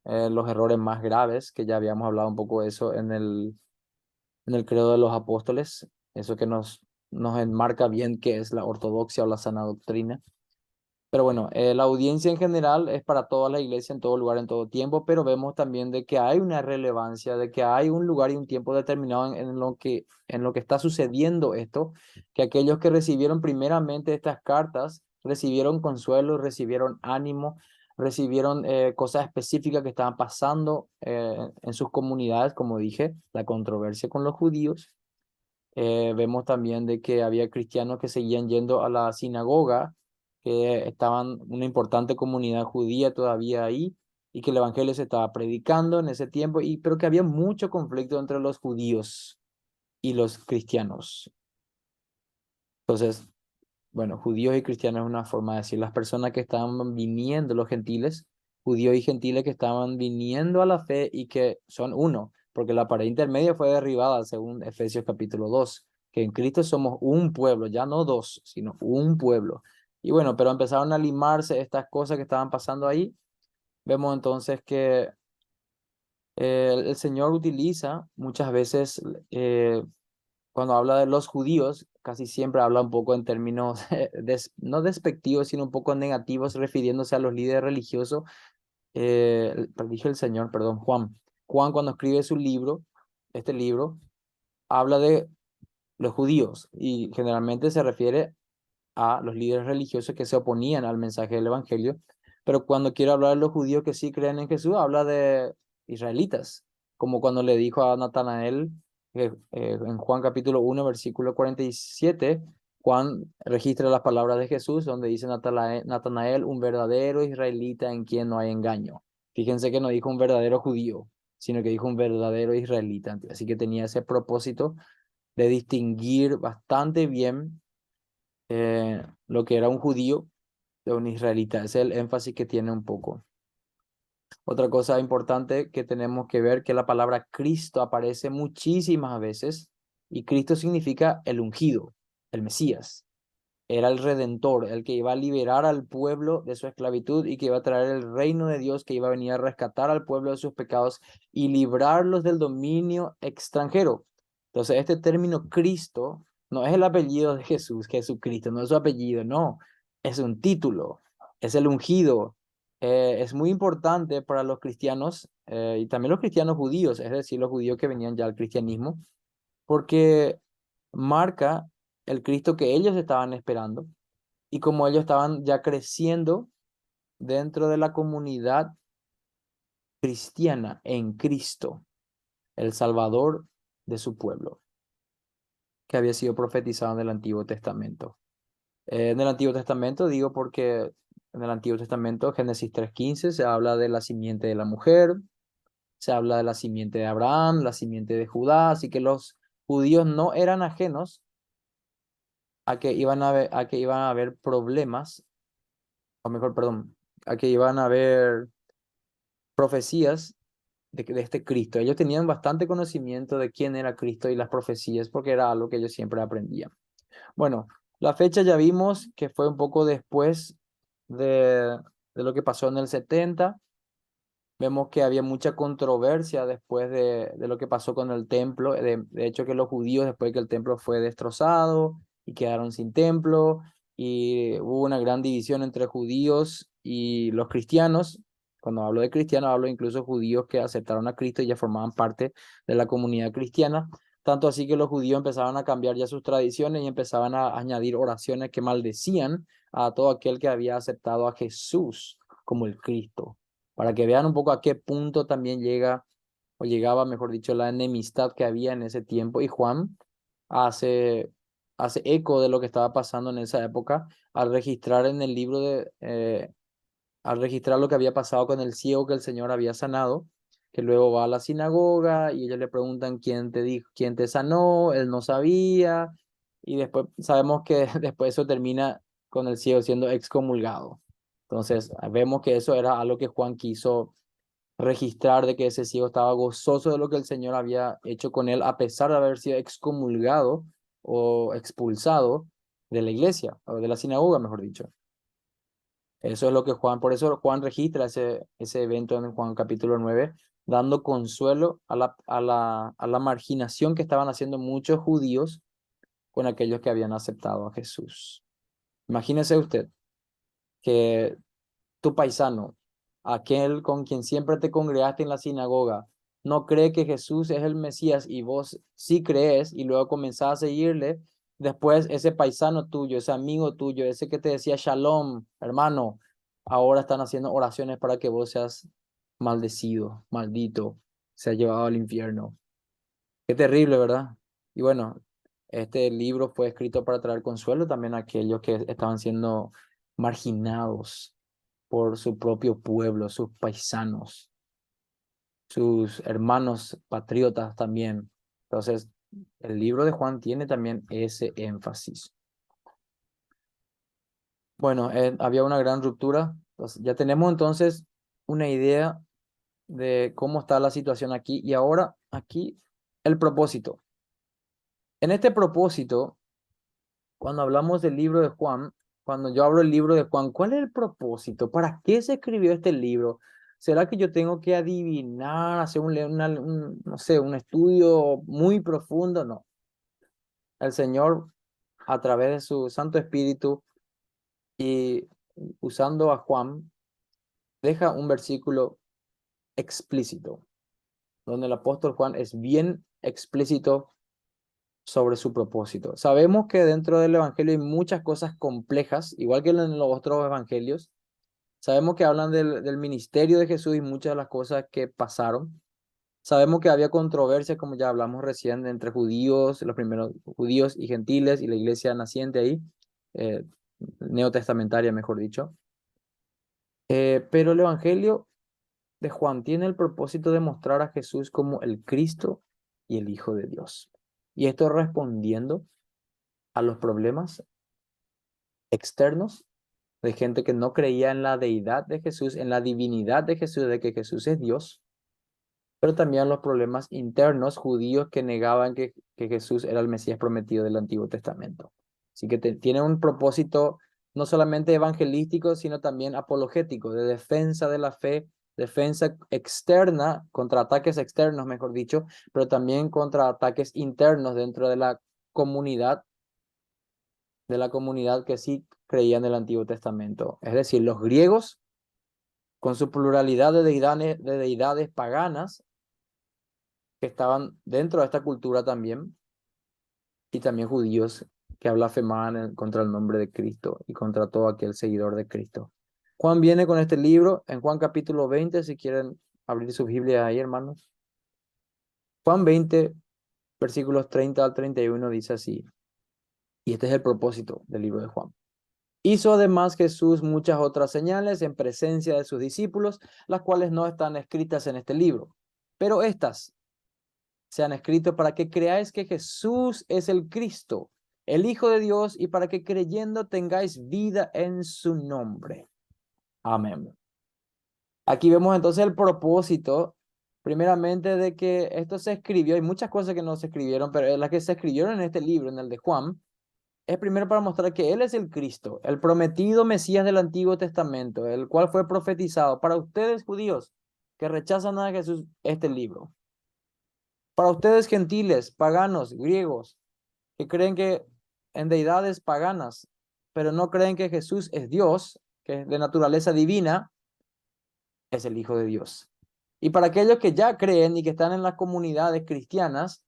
los errores más graves, que ya habíamos hablado un poco de eso en el credo de los apóstoles, eso que nos enmarca bien qué es la ortodoxia o la sana doctrina. Pero bueno, la audiencia en general es para toda la iglesia, en todo lugar, en todo tiempo, pero vemos también de que hay una relevancia, de que hay un lugar y un tiempo determinado en lo que está sucediendo esto, que aquellos que recibieron primeramente estas cartas recibieron consuelo, recibieron ánimo, recibieron cosas específicas que estaban pasando en sus comunidades, como dije, la controversia con los judíos. Vemos también de que había cristianos que seguían yendo a la sinagoga, que estaban una importante comunidad judía todavía ahí, y que el evangelio se estaba predicando en ese tiempo, pero que había mucho conflicto entre los judíos y los cristianos. Entonces, bueno, judíos y cristianos es una forma de decir, las personas que estaban viniendo, los gentiles, judíos y gentiles que estaban viniendo a la fe y que son uno, porque la pared intermedia fue derribada según Efesios capítulo 2, que en Cristo somos un pueblo, ya no dos, sino un pueblo. Y bueno, pero empezaron a limarse estas cosas que estaban pasando ahí. Vemos entonces que el Señor utiliza muchas veces cuando habla de los judíos, casi siempre habla un poco en términos no despectivos, sino un poco negativos, refiriéndose a los líderes religiosos. Dije el Señor, perdón, Juan. Juan, cuando escribe su libro, este libro, habla de los judíos y generalmente se refiere a los líderes religiosos que se oponían al mensaje del evangelio, pero cuando quiere hablar de los judíos que sí creen en Jesús, habla de israelitas, como cuando le dijo a Natanael en Juan capítulo 1, versículo 47, Juan registra las palabras de Jesús, donde dice Natanael, un verdadero israelita en quien no hay engaño. Fíjense que no dijo un verdadero judío, sino que dijo un verdadero israelita. Así que tenía ese propósito de distinguir bastante bien lo que era un judío de un israelita. Ese es el énfasis que tiene un poco. Otra cosa importante que tenemos que ver que la palabra Cristo aparece muchísimas veces y Cristo significa el ungido, el Mesías. Era el redentor, el que iba a liberar al pueblo de su esclavitud y que iba a traer el reino de Dios, que iba a venir a rescatar al pueblo de sus pecados y librarlos del dominio extranjero. Entonces, este término Cristo no es el apellido de Jesús, Jesucristo, no es su apellido, no, es un título, es el ungido. Es muy importante para los cristianos y también los cristianos judíos, es decir, los judíos que venían ya al cristianismo, porque marca el Cristo que ellos estaban esperando y como ellos estaban ya creciendo dentro de la comunidad cristiana en Cristo, el Salvador de su pueblo, que había sido profetizado en el Antiguo Testamento. En el Antiguo Testamento digo porque en el Antiguo Testamento, Génesis 3:15, se habla de la simiente de la mujer, se habla de la simiente de Abraham, la simiente de Judá, así que los judíos no eran ajenos a que iban a haber problemas, o mejor, perdón, a que iban a haber profecías de este Cristo. Ellos tenían bastante conocimiento de quién era Cristo y las profecías porque era algo que ellos siempre aprendían. Bueno, la fecha ya vimos que fue un poco después de lo que pasó en el 70. Vemos que había mucha controversia después de lo que pasó con el templo. De hecho, que los judíos, después que el templo fue destrozado y quedaron sin templo, y hubo una gran división entre judíos y los cristianos. Cuando hablo de cristianos, hablo incluso de judíos que aceptaron a Cristo y ya formaban parte de la comunidad cristiana. Tanto así que los judíos empezaban a cambiar ya sus tradiciones y empezaban a añadir oraciones que maldecían a todo aquel que había aceptado a Jesús como el Cristo, para que vean un poco a qué punto también llega, o llegaba, mejor dicho, la enemistad que había en ese tiempo. Y Juan hace, hace eco de lo que estaba pasando en esa época al registrar en el libro al registrar lo que había pasado con el ciego que el Señor había sanado, que luego va a la sinagoga y ellos le preguntan quién te dijo, quién te sanó, él no sabía, y después sabemos que después eso termina con el ciego siendo excomulgado. Entonces, vemos que eso era algo que Juan quiso registrar, de que ese ciego estaba gozoso de lo que el Señor había hecho con él, a pesar de haber sido excomulgado o expulsado de la iglesia, o de la sinagoga, mejor dicho. Eso es lo que Juan, por eso Juan registra ese evento en Juan capítulo 9, dando consuelo a la marginación que estaban haciendo muchos judíos con aquellos que habían aceptado a Jesús. Imagínese usted que tu paisano, aquel con quien siempre te congregaste en la sinagoga, no cree que Jesús es el Mesías y vos sí crees y luego comenzás a seguirle, después ese paisano tuyo, ese amigo tuyo, ese que te decía Shalom, hermano, ahora están haciendo oraciones para que vos seas maldecido, maldito, sea llevado al infierno. Qué terrible, ¿verdad? Y bueno, este libro fue escrito para traer consuelo también a aquellos que estaban siendo marginados por su propio pueblo, sus paisanos, sus hermanos patriotas también. Entonces, el libro de Juan tiene también ese énfasis. Bueno, había una gran ruptura. Entonces, ya tenemos entonces una idea de cómo está la situación aquí. Y ahora, aquí, el propósito. En este propósito, cuando hablamos del libro de Juan, cuando yo hablo del libro de Juan, ¿cuál es el propósito? ¿Para qué se escribió este libro? ¿Será que yo tengo que adivinar, hacer no sé, un estudio muy profundo? No. El Señor, a través de su Santo Espíritu y usando a Juan, deja un versículo explícito, donde el apóstol Juan es bien explícito sobre su propósito. Sabemos que dentro del Evangelio hay muchas cosas complejas, igual que en los otros evangelios. Sabemos que hablan del ministerio de Jesús y muchas de las cosas que pasaron. Sabemos que había controversia, como ya hablamos recién, entre judíos, los primeros judíos y gentiles, y la iglesia naciente ahí, eh, neotestamentaria, mejor dicho. Pero el Evangelio de Juan tiene el propósito de mostrar a Jesús como el Cristo y el Hijo de Dios. Y esto respondiendo a los problemas externos de gente que no creía en la deidad de Jesús, en la divinidad de Jesús, de que Jesús es Dios, pero también los problemas internos judíos que negaban que Jesús era el Mesías prometido del Antiguo Testamento. Así que tiene un propósito no solamente evangelístico, sino también apologético, de defensa de la fe, defensa externa, contra ataques externos, mejor dicho, pero también contra ataques internos dentro de la comunidad que sí creía en el Antiguo Testamento. Es decir, los griegos, con su pluralidad de deidades paganas, que estaban dentro de esta cultura también, y también judíos que blasfemaban contra el nombre de Cristo y contra todo aquel seguidor de Cristo. Juan viene con este libro en Juan capítulo 20, si quieren abrir sus Biblias ahí, hermanos. Juan 20, versículos 30 al 31 dice así, y este es el propósito del libro de Juan. Hizo además Jesús muchas otras señales en presencia de sus discípulos, las cuales no están escritas en este libro, pero estas se han escrito para que creáis que Jesús es el Cristo, el Hijo de Dios, y para que creyendo tengáis vida en su nombre. Amén. Aquí vemos entonces el propósito, primeramente, de que esto se escribió. Hay muchas cosas que no se escribieron, pero las que se escribieron en este libro, en el de Juan, es primero para mostrar que Él es el Cristo, el prometido Mesías del Antiguo Testamento, el cual fue profetizado para ustedes judíos que rechazan a Jesús, este libro. Para ustedes gentiles, paganos, griegos, que creen que en deidades paganas, pero no creen que Jesús es Dios, que es de naturaleza divina, es el Hijo de Dios. Y para aquellos que ya creen y que están en las comunidades cristianas,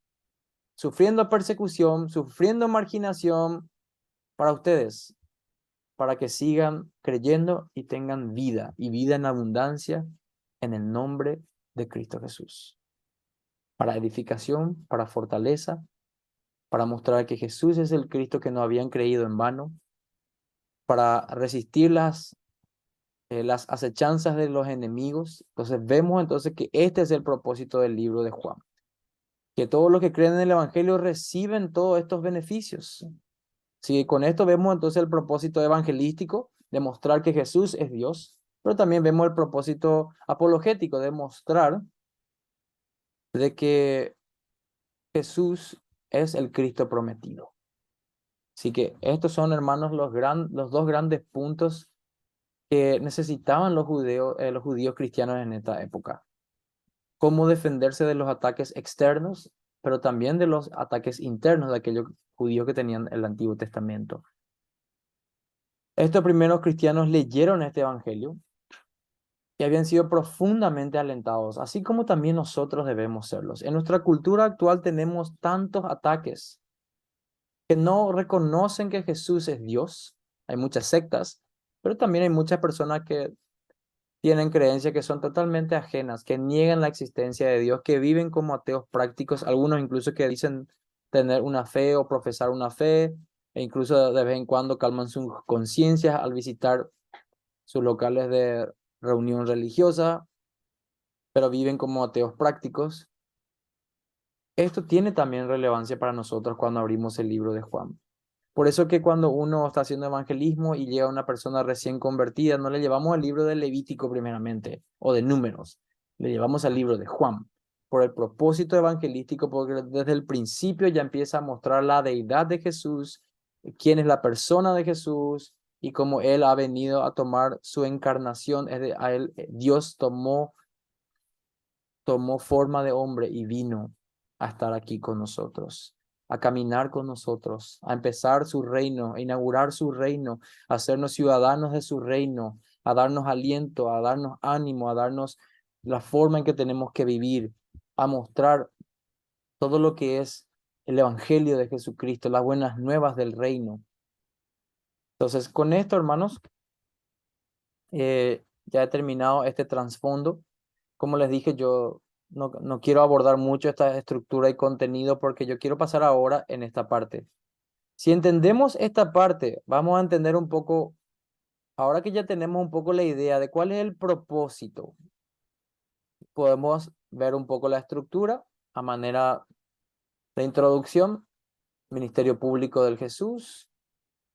sufriendo persecución, sufriendo marginación, para ustedes, para que sigan creyendo y tengan vida, y vida en abundancia, en el nombre de Cristo Jesús. Para edificación, para fortaleza, para mostrar que Jesús es el Cristo que no habían creído en vano, para resistir las acechanzas de los enemigos. Entonces vemos entonces que este es el propósito del libro de Juan, que todos los que creen en el Evangelio reciben todos estos beneficios. Sí, con esto vemos entonces el propósito evangelístico de mostrar que Jesús es Dios, pero también vemos el propósito apologético de mostrar de que Jesús es el Cristo prometido. Así que estos son, hermanos, los dos grandes puntos que necesitaban los judíos cristianos en esta época. Cómo defenderse de los ataques externos, pero también de los ataques internos de aquellos judíos que tenían el Antiguo Testamento. Estos primeros cristianos leyeron este evangelio y habían sido profundamente alentados, así como también nosotros debemos serlos. En nuestra cultura actual tenemos tantos ataques que no reconocen que Jesús es Dios. Hay muchas sectas, pero también hay muchas personas que tienen creencias que son totalmente ajenas, que niegan la existencia de Dios, que viven como ateos prácticos, algunos incluso que dicen tener una fe o profesar una fe, e incluso de vez en cuando calman sus conciencias al visitar sus locales de reunión religiosa, pero viven como ateos prácticos. Esto tiene también relevancia para nosotros cuando abrimos el libro de Juan. Por eso que cuando uno está haciendo evangelismo y llega una persona recién convertida, no le llevamos al libro de Levítico primeramente o de Números, le llevamos al libro de Juan, por el propósito evangelístico, porque desde el principio ya empieza a mostrar la deidad de Jesús, quién es la persona de Jesús y cómo Él ha venido a tomar su encarnación. A él, Dios tomó forma de hombre y vino a estar aquí con nosotros, a caminar con nosotros, a empezar su reino, a inaugurar su reino, a hacernos ciudadanos de su reino, a darnos aliento, a darnos ánimo, a darnos la forma en que tenemos que vivir, a mostrar todo lo que es el Evangelio de Jesucristo, las buenas nuevas del reino. Entonces, con esto, hermanos, ya he terminado este trasfondo. Como les dije, yo no quiero abordar mucho esta estructura y contenido porque yo quiero pasar ahora en esta parte. Si entendemos esta parte, vamos a entender un poco, ahora que ya tenemos un poco la idea de cuál es el propósito, podemos ver un poco la estructura a manera de introducción, ministerio público del Jesús,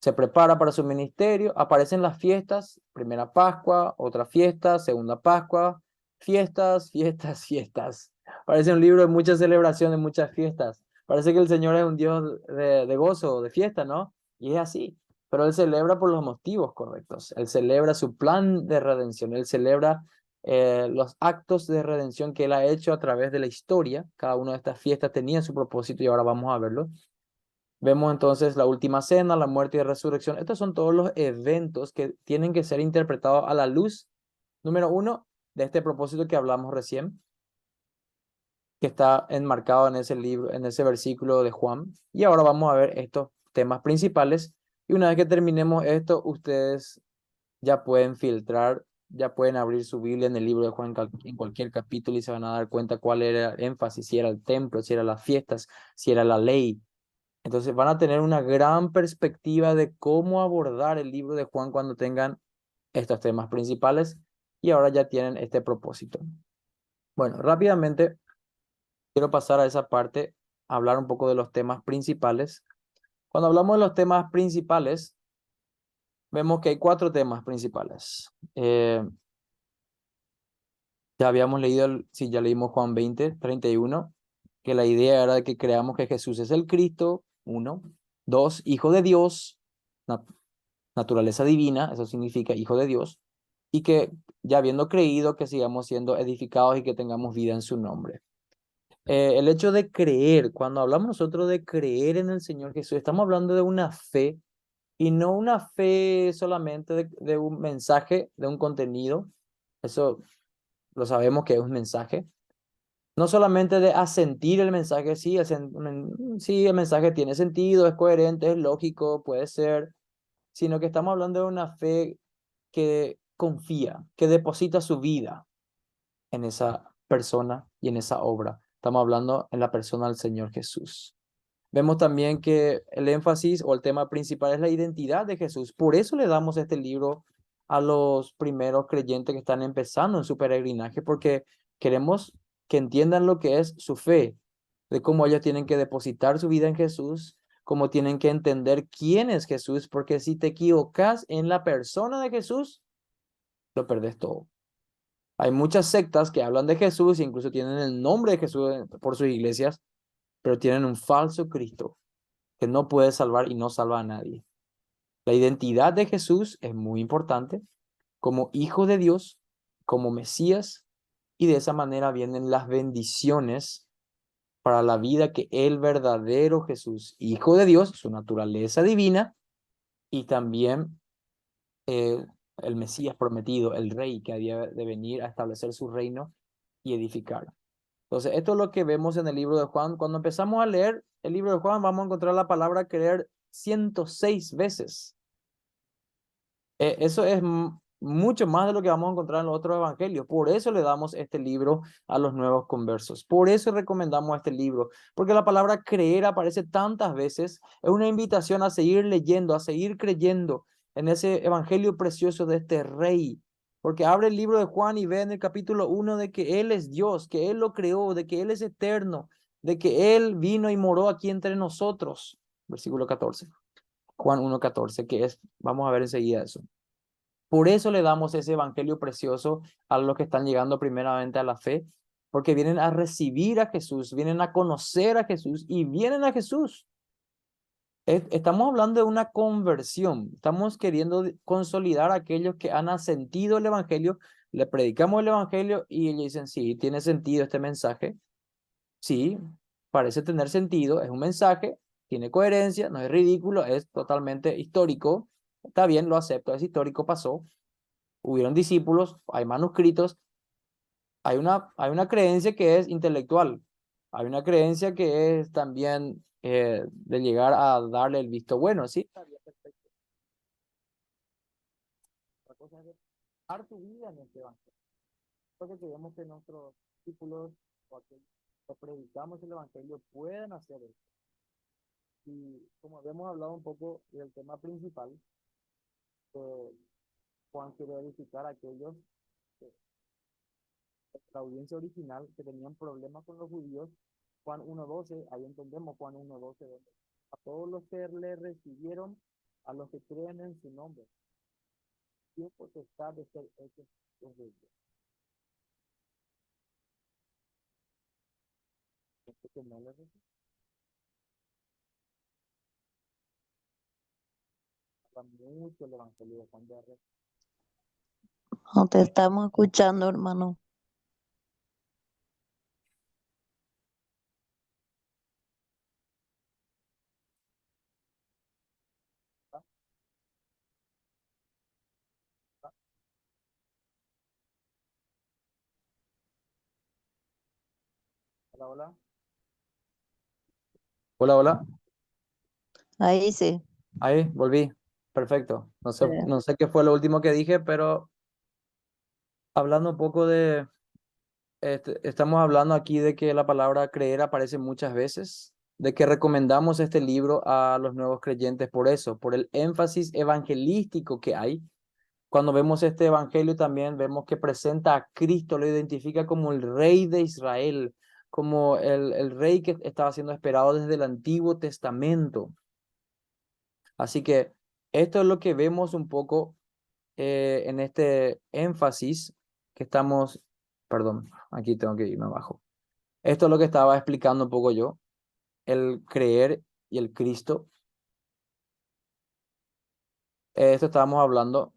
se prepara para su ministerio, aparecen las fiestas, primera Pascua, otra fiesta, segunda Pascua, fiestas, fiestas, fiestas. Parece un libro de muchas celebraciones, muchas fiestas. Parece que el Señor es un Dios de gozo, de fiesta, ¿no? Y es así. Pero Él celebra por los motivos correctos. Él celebra su plan de redención. Él celebra los actos de redención que Él ha hecho a través de la historia. Cada una de estas fiestas tenía su propósito y ahora vamos a verlo. Vemos entonces la última cena, la muerte y resurrección. Estos son todos los eventos que tienen que ser interpretados a la luz, número uno, de este propósito que hablamos recién, que está enmarcado en ese libro, en ese versículo de Juan. Y ahora vamos a ver estos temas principales. Y una vez que terminemos esto, ustedes ya pueden filtrar, ya pueden abrir su Biblia en el libro de Juan en cualquier capítulo y se van a dar cuenta cuál era el énfasis, si era el templo, si eran las fiestas, si era la ley. Entonces van a tener una gran perspectiva de cómo abordar el libro de Juan cuando tengan estos temas principales y ahora ya tienen este propósito. Bueno, rápidamente quiero pasar a esa parte, a hablar un poco de los temas principales. Cuando hablamos de los temas principales, vemos que hay 4 temas principales. Ya habíamos leído, sí, ya leímos Juan 20:31, que la idea era de que creamos que Jesús es el Cristo, 1. 2, Hijo de Dios, naturaleza divina, eso significa Hijo de Dios, y que ya habiendo creído que sigamos siendo edificados y que tengamos vida en su nombre. El hecho de creer, cuando hablamos nosotros de creer en el Señor Jesús, estamos hablando de una fe y no una fe solamente de un mensaje, de un contenido. Eso lo sabemos que es un mensaje. No solamente de asentir el mensaje, sí, sí, el mensaje tiene sentido, es coherente, es lógico, puede ser, sino que estamos hablando de una fe que confía, que deposita su vida en esa persona y en esa obra. Estamos hablando en la persona del Señor Jesús. Vemos también que el énfasis o el tema principal es la identidad de Jesús. Por eso le damos este libro a los primeros creyentes que están empezando en su peregrinaje, porque queremos que entiendan lo que es su fe, de cómo ellos tienen que depositar su vida en Jesús, cómo tienen que entender quién es Jesús, porque si te equivocas en la persona de Jesús, lo perdés todo. Hay muchas sectas que hablan de Jesús e incluso tienen el nombre de Jesús por sus iglesias, pero tienen un falso Cristo que no puede salvar y no salva a nadie. La identidad de Jesús es muy importante. como hijo de Dios, como Mesías, y de esa manera vienen las bendiciones para la vida que el verdadero Jesús, hijo de Dios, su naturaleza divina, y también el Mesías prometido, el rey que había de venir a establecer su reino y edificar. Entonces, esto es lo que vemos en el libro de Juan. Cuando empezamos a leer el libro de Juan, vamos a encontrar la palabra creer 106 veces. Eso es mucho más de lo que vamos a encontrar en los otros evangelios. Por eso le damos este libro a los nuevos conversos. Por eso recomendamos este libro, porque la palabra creer aparece tantas veces. Es una invitación a seguir leyendo, a seguir creyendo en ese evangelio precioso de este rey. Porque abre el libro de Juan y ve en el capítulo 1 de que Él es Dios, que Él lo creó, de que Él es eterno, de que Él vino y moró aquí entre nosotros. Versículo 14. Juan 1:14, que es, vamos a ver enseguida eso. Por eso le damos ese evangelio precioso a los que están llegando primeramente a la fe, porque vienen a recibir a Jesús, vienen a conocer a Jesús y vienen a Jesús. Estamos hablando de una conversión, estamos queriendo consolidar a aquellos que han asentido el evangelio, le predicamos el evangelio y ellos dicen, sí, tiene sentido este mensaje, sí, parece tener sentido, es un mensaje, tiene coherencia, no es ridículo, es totalmente histórico, está bien, lo acepto, es histórico, pasó, hubieron discípulos, hay manuscritos, hay una creencia que es intelectual, hay una creencia que es también de llegar a darle el visto bueno, ¿sí? Está bien, perfecto. La cosa es dar tu vida en este evangelio. Porque queremos que nuestros discípulos o aquellos que predicamos el evangelio puedan hacer eso. Y como habíamos hablado un poco del tema principal, eh, Juan quiere edificar a aquellos la audiencia original que tenían problemas con los judíos. Juan 1:12, ahí entendemos Juan 1:12, a todos los que le recibieron, a los que creen en su nombre, dio potestad de ser hechos hijos de Dios. Este que no le recibe, habla mucho el evangelio de Juan de Arre. No te estamos escuchando, hermano. Hola, hola. Hola, hola. Ahí sí. Ahí, volví. Perfecto. Eh, No sé qué fue lo último que dije, pero hablando un poco de, estamos hablando aquí de que la palabra creer aparece muchas veces, de que recomendamos este libro a los nuevos creyentes por eso, por el énfasis evangelístico que hay. Cuando vemos este evangelio también vemos que presenta a Cristo, lo identifica como el rey de Israel, como el rey que estaba siendo esperado desde el Antiguo Testamento. Así que esto es lo que vemos un poco en este énfasis que estamos, perdón, aquí tengo que irme abajo. Esto es lo que estaba explicando un poco yo, el creer y el Cristo. Esto estábamos hablando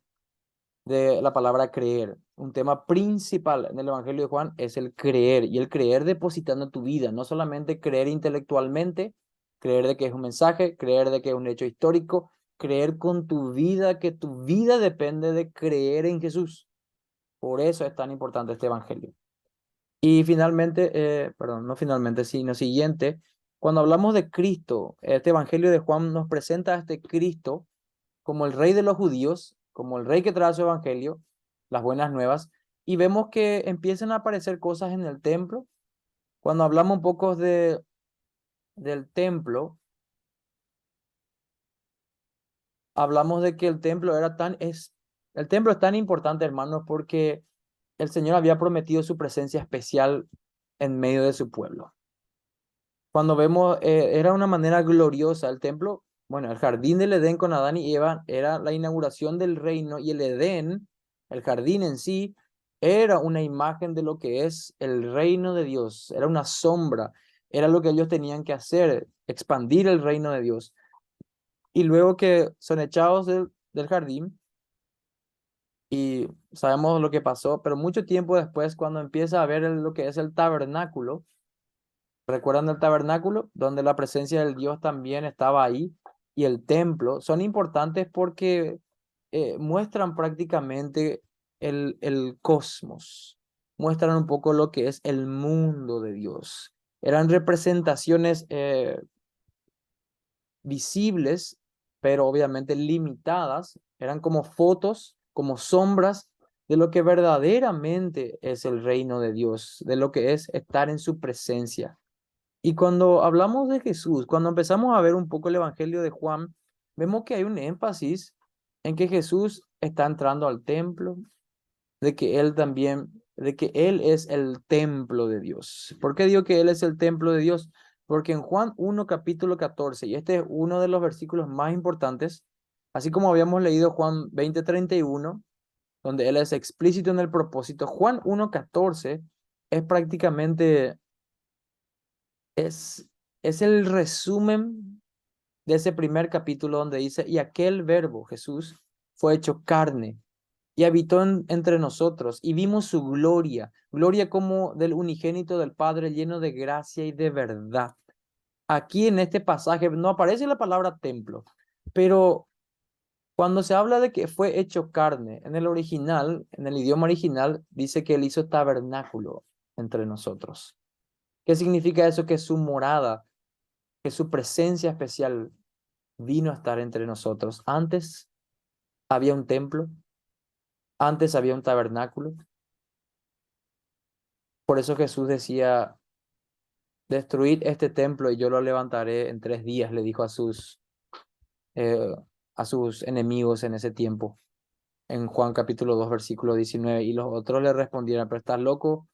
de la palabra creer. Un tema principal en el Evangelio de Juan es el creer y el creer depositando en tu vida, no solamente creer intelectualmente, creer de que es un mensaje, creer de que es un hecho histórico, creer con tu vida, que tu vida depende de creer en Jesús. Por eso es tan importante este Evangelio. Y finalmente, perdón, no finalmente, sino siguiente, cuando hablamos de Cristo, este Evangelio de Juan nos presenta a este Cristo como el rey de los judíos, como el rey que trae su Evangelio, las buenas nuevas, y vemos que empiezan a aparecer cosas en el templo. Cuando hablamos un poco del templo, hablamos de que el templo es tan importante, hermanos, porque el Señor había prometido su presencia especial en medio de su pueblo. Cuando vemos, era una manera gloriosa el templo. Bueno, el jardín del Edén con Adán y Eva era la inauguración del reino y el Edén, el jardín en sí, era una imagen de lo que es el reino de Dios, era una sombra, era lo que ellos tenían que hacer, expandir el reino de Dios. Y luego que son echados del jardín, y sabemos lo que pasó, pero mucho tiempo después, cuando empieza a ver lo que es el tabernáculo, ¿recuerdan el tabernáculo? Donde la presencia del Dios también estaba ahí, y el templo, son importantes porque muestran prácticamente el cosmos, muestran un poco lo que es el mundo de Dios. Eran representaciones visibles, pero obviamente limitadas, eran como fotos, como sombras de lo que verdaderamente es el reino de Dios, de lo que es estar en su presencia. Y cuando hablamos de Jesús, cuando empezamos a ver un poco el Evangelio de Juan, vemos que hay un énfasis en que Jesús está entrando al templo, de que él también, de que él es el templo de Dios. ¿Por qué digo que él es el templo de Dios? Porque en Juan 1, capítulo 14, y este es uno de los versículos más importantes, así como habíamos leído Juan 20:31, donde él es explícito en el propósito, Juan 1:14 es prácticamente, es, es el resumen de ese primer capítulo donde dice, y aquel verbo, Jesús, fue hecho carne y habitó entre nosotros y vimos su gloria, gloria como del unigénito del Padre, lleno de gracia y de verdad. Aquí en este pasaje no aparece la palabra templo, pero cuando se habla de que fue hecho carne, en el original, en el idioma original, dice que él hizo tabernáculo entre nosotros. ¿Qué significa eso? Que su morada, que su presencia especial vino a estar entre nosotros. Antes había un templo, antes había un tabernáculo. Por eso Jesús decía, destruid este templo y yo lo levantaré en 3 días, le dijo eh, a sus enemigos en ese tiempo, en Juan capítulo 2, versículo 19. Y los otros le respondieron, pero estás loco,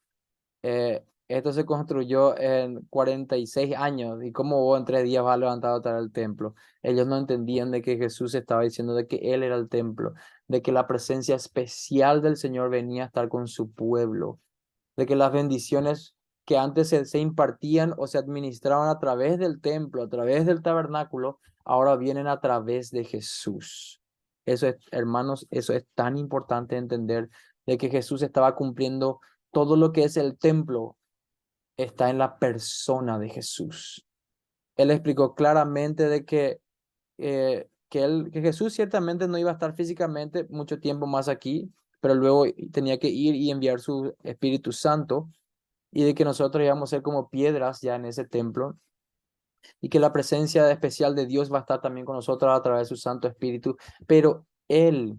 esto se construyó en 46 años, ¿y cómo vos en 3 días vas a levantar otra vez el templo? Ellos no entendían de que Jesús estaba diciendo de que Él era el templo, de que la presencia especial del Señor venía a estar con su pueblo, de que las bendiciones que antes se impartían o se administraban a través del templo, a través del tabernáculo, ahora vienen a través de Jesús. Eso es, hermanos, eso es tan importante entender, de que Jesús estaba cumpliendo todo lo que es el templo, está en la persona de Jesús. Él explicó claramente de que Jesús ciertamente no iba a estar físicamente mucho tiempo más aquí, pero luego tenía que ir y enviar su Espíritu Santo, y de que nosotros íbamos a ser como piedras ya en ese templo, y que la presencia especial de Dios va a estar también con nosotros a través de su Santo Espíritu. Pero el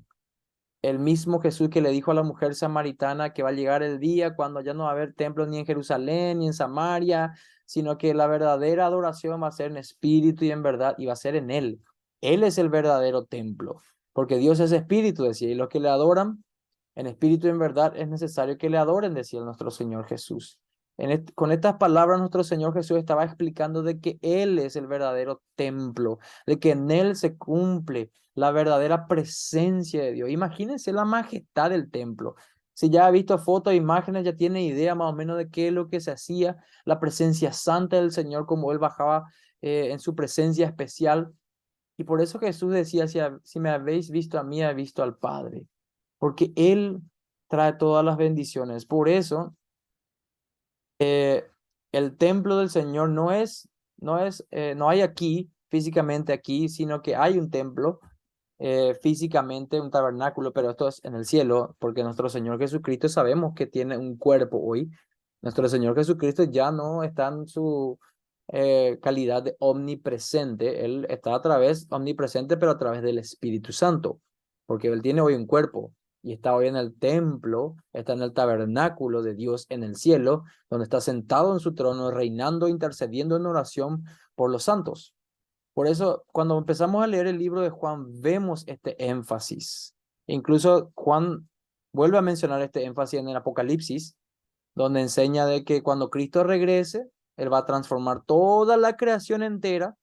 mismo Jesús que le dijo a la mujer samaritana que va a llegar el día cuando ya no va a haber templos ni en Jerusalén ni en Samaria, sino que la verdadera adoración va a ser en espíritu y en verdad, y va a ser en Él. Él es el verdadero templo, porque Dios es espíritu, decía, y los que le adoran en espíritu y en verdad es necesario que le adoren, decía nuestro Señor Jesús. Con estas palabras nuestro Señor Jesús estaba explicando de que Él es el verdadero templo, de que en Él se cumple la verdadera presencia de Dios. Imagínense la majestad del templo. Si ya ha visto fotos e imágenes, ya tiene idea más o menos de qué es lo que se hacía, la presencia santa del Señor, como Él bajaba en su presencia especial. Y por eso Jesús decía, si me habéis visto a mí, habéis visto al Padre, porque Él trae todas las bendiciones. Por eso el templo del Señor no hay aquí, físicamente aquí, sino que hay un templo físicamente, un tabernáculo, pero esto es en el cielo, porque nuestro Señor Jesucristo sabemos que tiene un cuerpo hoy. Nuestro Señor Jesucristo ya no está en su calidad de omnipresente, Él está a través, omnipresente, pero a través del Espíritu Santo, porque Él tiene hoy un cuerpo y está hoy en el templo, está en el tabernáculo de Dios en el cielo, donde está sentado en su trono, reinando, intercediendo en oración por los santos. Por eso, cuando empezamos a leer el libro de Juan, vemos este énfasis. Incluso Juan vuelve a mencionar este énfasis en el Apocalipsis, donde enseña de que cuando Cristo regrese, Él va a transformar toda la creación entera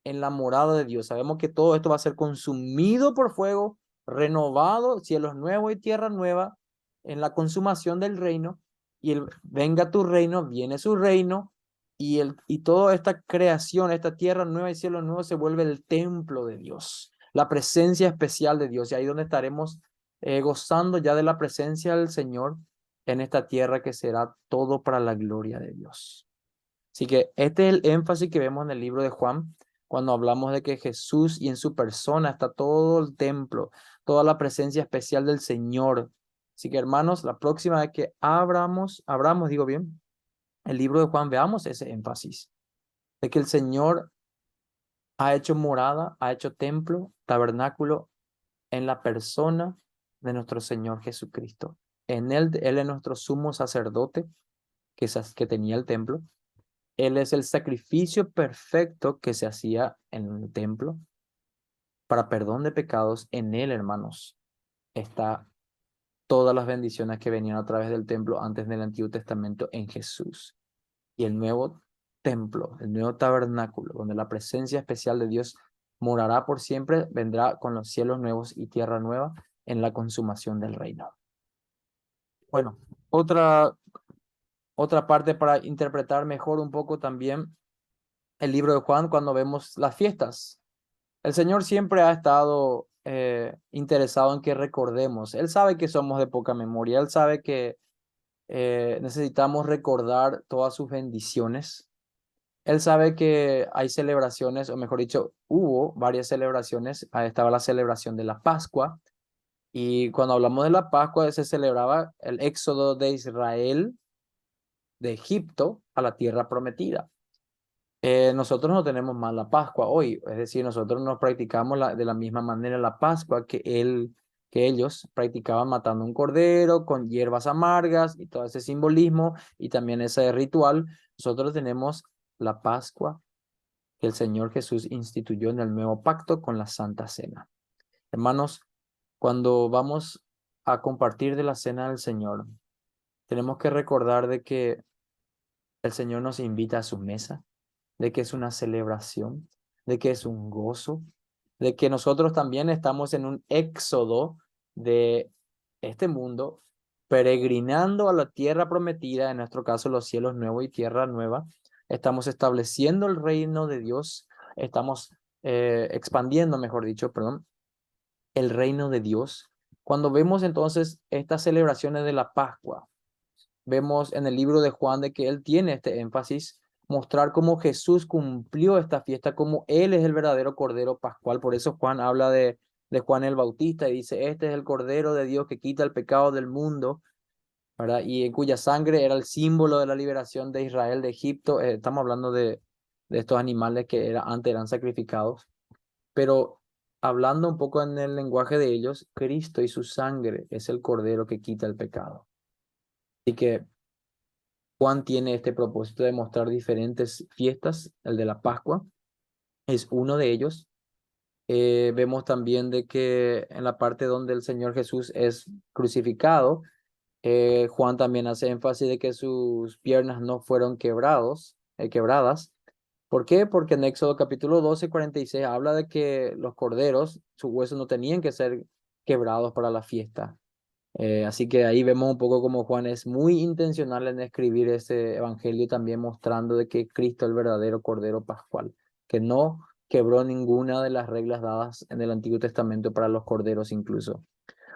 en la morada de Dios. Sabemos que todo esto va a ser consumido por fuego, renovado, cielos nuevos y tierra nueva, en la consumación del reino. Y venga tu reino, viene su reino, y toda esta creación, esta tierra nueva y cielo nuevo se vuelve el templo de Dios, la presencia especial de Dios. Y ahí donde estaremos gozando ya de la presencia del Señor en esta tierra que será todo para la gloria de Dios. Así que este es el énfasis que vemos en el libro de Juan, cuando hablamos de que Jesús y en su persona está todo el templo, toda la presencia especial del Señor. Así que hermanos, la próxima vez que abramos, digo bien, el libro de Juan, veamos ese énfasis de que el Señor ha hecho morada, ha hecho templo, tabernáculo en la persona de nuestro Señor Jesucristo. En Él es nuestro sumo sacerdote que tenía el templo. Él es el sacrificio perfecto que se hacía en el templo para perdón de pecados. En Él, hermanos, está todas las bendiciones que venían a través del templo antes del Antiguo Testamento en Jesús. Y el nuevo templo, el nuevo tabernáculo, donde la presencia especial de Dios morará por siempre, vendrá con los cielos nuevos y tierra nueva en la consumación del reino. Bueno, otra parte para interpretar mejor un poco también el libro de Juan cuando vemos las fiestas. El Señor siempre ha estado interesado en que recordemos. Él sabe que somos de poca memoria. Él sabe que necesitamos recordar todas sus bendiciones. Él sabe que hay celebraciones, o mejor dicho, hubo varias celebraciones. Ahí estaba la celebración de la Pascua. Y cuando hablamos de la Pascua, se celebraba el éxodo de Israel de Egipto a la tierra prometida. Nosotros no tenemos más la Pascua hoy, es decir, nosotros no practicamos de la misma manera la Pascua que ellos practicaban matando un cordero con hierbas amargas y todo ese simbolismo y también ese ritual. Nosotros tenemos la Pascua que el Señor Jesús instituyó en el nuevo pacto con la Santa Cena. Hermanos, cuando vamos a compartir de la cena del Señor, tenemos que recordar de que el Señor nos invita a su mesa, de que es una celebración, de que es un gozo, de que nosotros también estamos en un éxodo de este mundo, peregrinando a la tierra prometida, en nuestro caso los cielos nuevos y tierra nueva. Estamos estableciendo el reino de Dios, estamos expandiendo, mejor dicho, perdón, el reino de Dios. Cuando vemos entonces estas celebraciones de la Pascua, vemos en el libro de Juan de que él tiene este énfasis, mostrar cómo Jesús cumplió esta fiesta, cómo él es el verdadero Cordero Pascual. Por eso Juan habla de Juan el Bautista y dice, este es el Cordero de Dios que quita el pecado del mundo, ¿verdad? Y en cuya sangre era el símbolo de la liberación de Israel de Egipto. Estamos hablando de estos animales que antes eran sacrificados, pero hablando un poco en el lenguaje de ellos, Cristo y su sangre es el Cordero que quita el pecado. Así que Juan tiene este propósito de mostrar diferentes fiestas. El de la Pascua es uno de ellos. Vemos también de que en la parte donde el Señor Jesús es crucificado, Juan también hace énfasis de que sus piernas no fueron quebradas. ¿Por qué? Porque en Éxodo capítulo 12:46 habla de que los corderos, sus huesos no tenían que ser quebrados para la fiesta. Así que ahí vemos un poco como Juan es muy intencional en escribir ese evangelio, también mostrando de que Cristo es el verdadero Cordero Pascual, que no quebró ninguna de las reglas dadas en el Antiguo Testamento para los corderos incluso.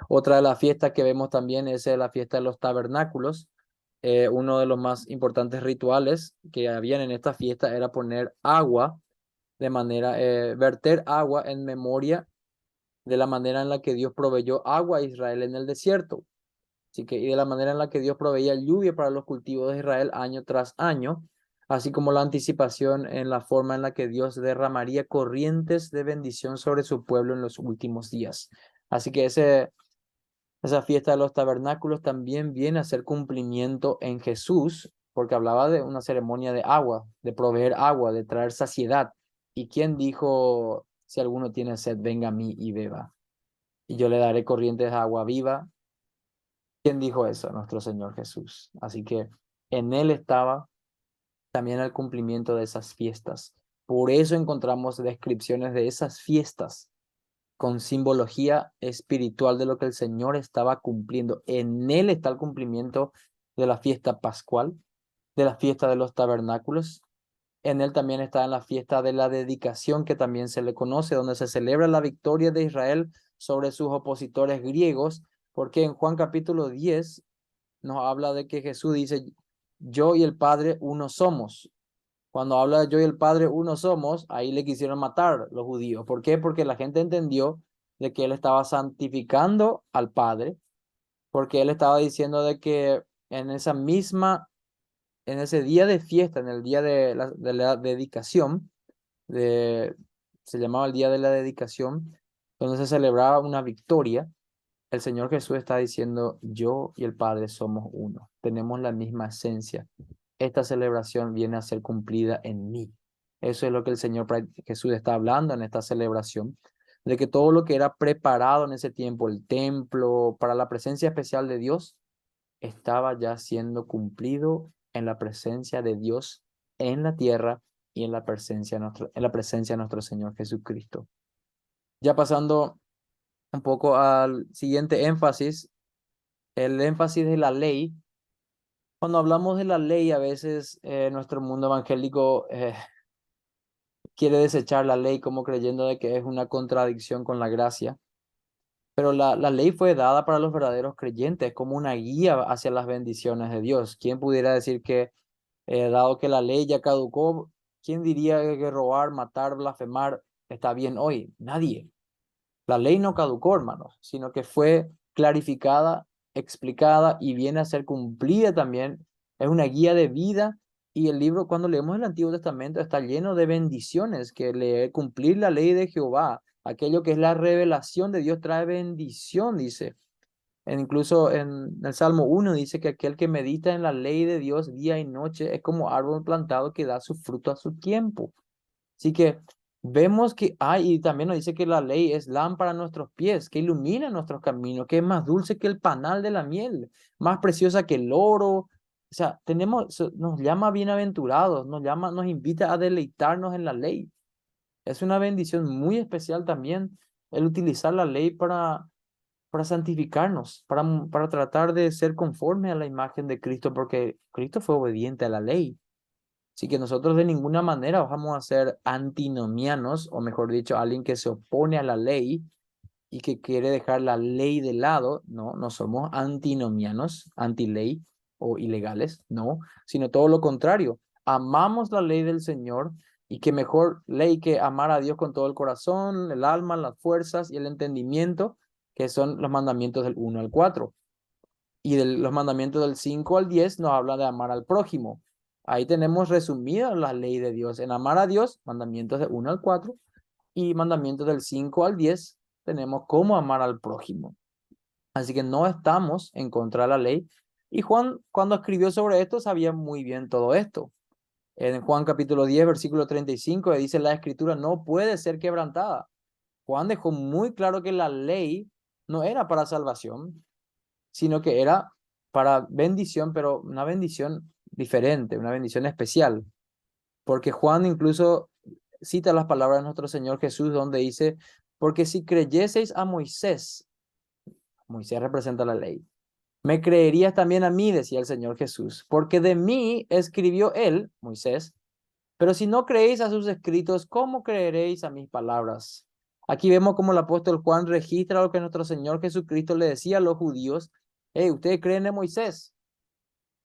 Otra de las fiestas que vemos también es la fiesta de los tabernáculos. Uno de los más importantes rituales que habían en esta fiesta era poner agua verter agua en memoria de la manera en la que Dios proveyó agua a Israel en el desierto. Así que, y de la manera en la que Dios proveía lluvia para los cultivos de Israel año tras año, así como la anticipación en la forma en la que Dios derramaría corrientes de bendición sobre su pueblo en los últimos días. Así que esa fiesta de los tabernáculos también viene a ser cumplimiento en Jesús, porque hablaba de una ceremonia de agua, de proveer agua, de traer saciedad. ¿Y quién dijo, si alguno tiene sed, venga a mí y beba? Y yo le daré corrientes de agua viva. ¿Quién dijo eso? Nuestro Señor Jesús. Así que en Él estaba también el cumplimiento de esas fiestas. Por eso encontramos descripciones de esas fiestas con simbología espiritual de lo que el Señor estaba cumpliendo. En Él está el cumplimiento de la fiesta pascual, de la fiesta de los tabernáculos. En Él también está en la fiesta de la dedicación, que también se le conoce, donde se celebra la victoria de Israel sobre sus opositores griegos Porque en Juan capítulo 10 nos habla de que Jesús dice, yo y el Padre uno somos. Cuando habla de yo y el Padre uno somos, ahí le quisieron matar los judíos. ¿Por qué? Porque la gente entendió de que él estaba santificando al Padre, porque él estaba diciendo de que en esa misma, en ese día de fiesta, en el día de la dedicación, de, se llamaba el día de la dedicación, donde se celebraba una victoria. El Señor Jesús está diciendo, yo y el Padre somos uno, tenemos la misma esencia. Esta celebración viene a ser cumplida en mí. Eso es lo que el Señor Jesús está hablando en esta celebración, de que todo lo que era preparado en ese tiempo, el templo, para la presencia especial de Dios, estaba ya siendo cumplido en la presencia de Dios en la tierra y en la presencia de nuestro Señor Jesucristo. Ya pasando un poco al siguiente énfasis, el énfasis de la ley. Cuando hablamos de la ley, a veces nuestro mundo evangélico quiere desechar la ley como creyendo de que es una contradicción con la gracia. Pero la ley fue dada para los verdaderos creyentes como una guía hacia las bendiciones de Dios. ¿Quién pudiera decir que, dado que la ley ya caducó, quién diría que robar, matar, blasfemar está bien hoy? Nadie. La ley no caducó, hermanos, sino que fue clarificada, explicada y viene a ser cumplida también. Es una guía de vida y el libro, cuando leemos el Antiguo Testamento, está lleno de bendiciones, que cumplir la ley de Jehová, aquello que es la revelación de Dios trae bendición, dice. Incluso en el Salmo 1 dice que aquel que medita en la ley de Dios día y noche es como árbol plantado que da su fruto a su tiempo. Así que vemos que hay, y también nos dice que la ley es lámpara a nuestros pies, que ilumina nuestros caminos, que es más dulce que el panal de la miel, más preciosa que el oro. O sea, nos llama bienaventurados, nos invita a deleitarnos en la ley. Es una bendición muy especial también el utilizar la ley para santificarnos, para tratar de ser conforme a la imagen de Cristo, porque Cristo fue obediente a la ley. Así que nosotros de ninguna manera vamos a ser antinomianos, o mejor dicho, alguien que se opone a la ley y que quiere dejar la ley de lado. No, no somos antinomianos, anti-ley o ilegales, no, sino todo lo contrario. Amamos la ley del Señor y qué mejor ley que amar a Dios con todo el corazón, el alma, las fuerzas y el entendimiento, que son los mandamientos del 1 al 4. Y los mandamientos del 5 al 10 nos habla de amar al prójimo. Ahí tenemos resumida la ley de Dios. En amar a Dios, mandamientos del 1 al 4, y mandamientos del 5 al 10, tenemos cómo amar al prójimo. Así que no estamos en contra de la ley. Y Juan, cuando escribió sobre esto, sabía muy bien todo esto. En Juan capítulo 10, versículo 35, dice, la escritura no puede ser quebrantada. Juan dejó muy claro que la ley no era para salvación, sino que era para bendición, pero una bendición diferente, una bendición especial. Porque Juan incluso cita las palabras de nuestro Señor Jesús donde dice, porque si creyeseis a Moisés, Moisés representa la ley, me creerías también a mí, decía el Señor Jesús, porque de mí escribió él, Moisés, pero si no creéis a sus escritos, ¿cómo creeréis a mis palabras? Aquí vemos cómo el apóstol Juan registra lo que nuestro Señor Jesucristo le decía a los judíos. Hey, ustedes creen en Moisés,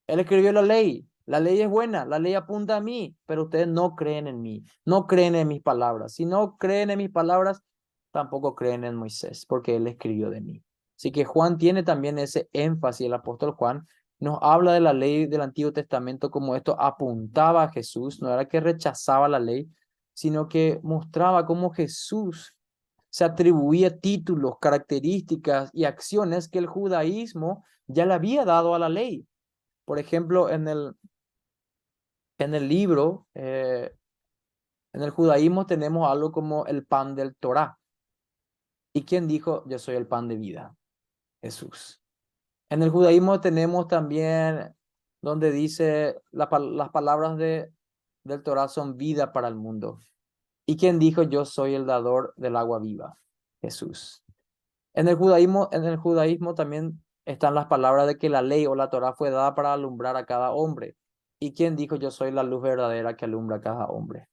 él escribió la ley es buena, la ley apunta a mí, pero ustedes no creen en mí, no creen en mis palabras. Si no creen en mis palabras, tampoco creen en Moisés, porque él escribió de mí. Así que Juan tiene también ese énfasis, el apóstol Juan nos habla de la ley del Antiguo Testamento como esto apuntaba a Jesús, no era que rechazaba la ley, sino que mostraba cómo Jesús se atribuía títulos, características y acciones que el judaísmo ya le había dado a la ley. Por ejemplo, en el libro, en el judaísmo tenemos algo como el pan del Torá. ¿Y quién dijo, yo soy el pan de vida? Jesús. En el judaísmo tenemos también donde dice las palabras del Torá son vida para el mundo. ¿Y quién dijo, yo soy el dador del agua viva? Jesús. En el judaísmo también están las palabras de que la ley o la Torá fue dada para alumbrar a cada hombre. ¿Y quién dijo yo soy la luz verdadera que alumbra a cada hombre?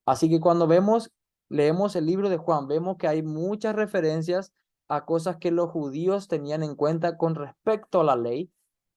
Así que cuando leemos el libro de Juan, vemos que hay muchas referencias a cosas que los judíos tenían en cuenta con respecto a la ley,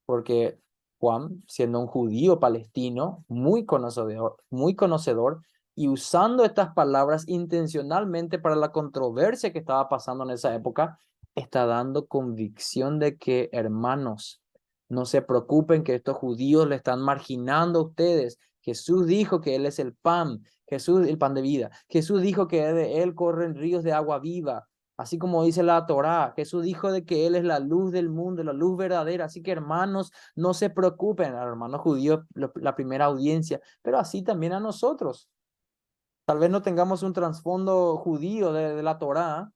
porque Juan, siendo un judío palestino, muy conocedor, y usando estas palabras intencionalmente para la controversia que estaba pasando en esa época, está dando convicción de que, hermanos, no se preocupen que estos judíos le están marginando a ustedes. Jesús dijo que Él es el pan, Jesús el pan de vida. Jesús dijo que de Él corren ríos de agua viva. Así como dice la Torá, Jesús dijo de que Él es la luz del mundo, la luz verdadera. Así que, hermanos, no se preocupen, hermanos judíos, la primera audiencia, pero así también a nosotros. Tal vez no tengamos un trasfondo judío de la Torá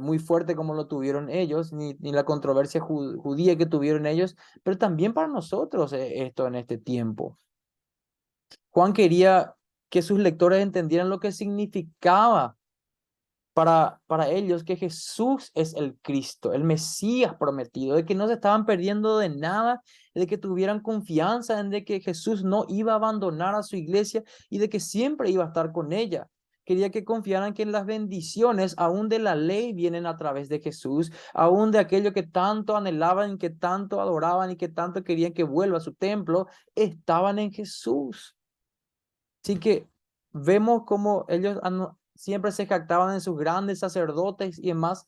muy fuerte como lo tuvieron ellos, ni la controversia judía que tuvieron ellos, pero también para nosotros esto en este tiempo. Juan quería que sus lectores entendieran lo que significaba para ellos que Jesús es el Cristo, el Mesías prometido, de que no se estaban perdiendo de nada, de que tuvieran confianza en de que Jesús no iba a abandonar a su iglesia y de que siempre iba a estar con ella. Quería que confiaran que en las bendiciones, aún de la ley, vienen a través de Jesús, aún de aquello que tanto anhelaban, que tanto adoraban y que tanto querían que vuelva a su templo, estaban en Jesús. Así que vemos cómo ellos siempre se jactaban en sus grandes sacerdotes y demás,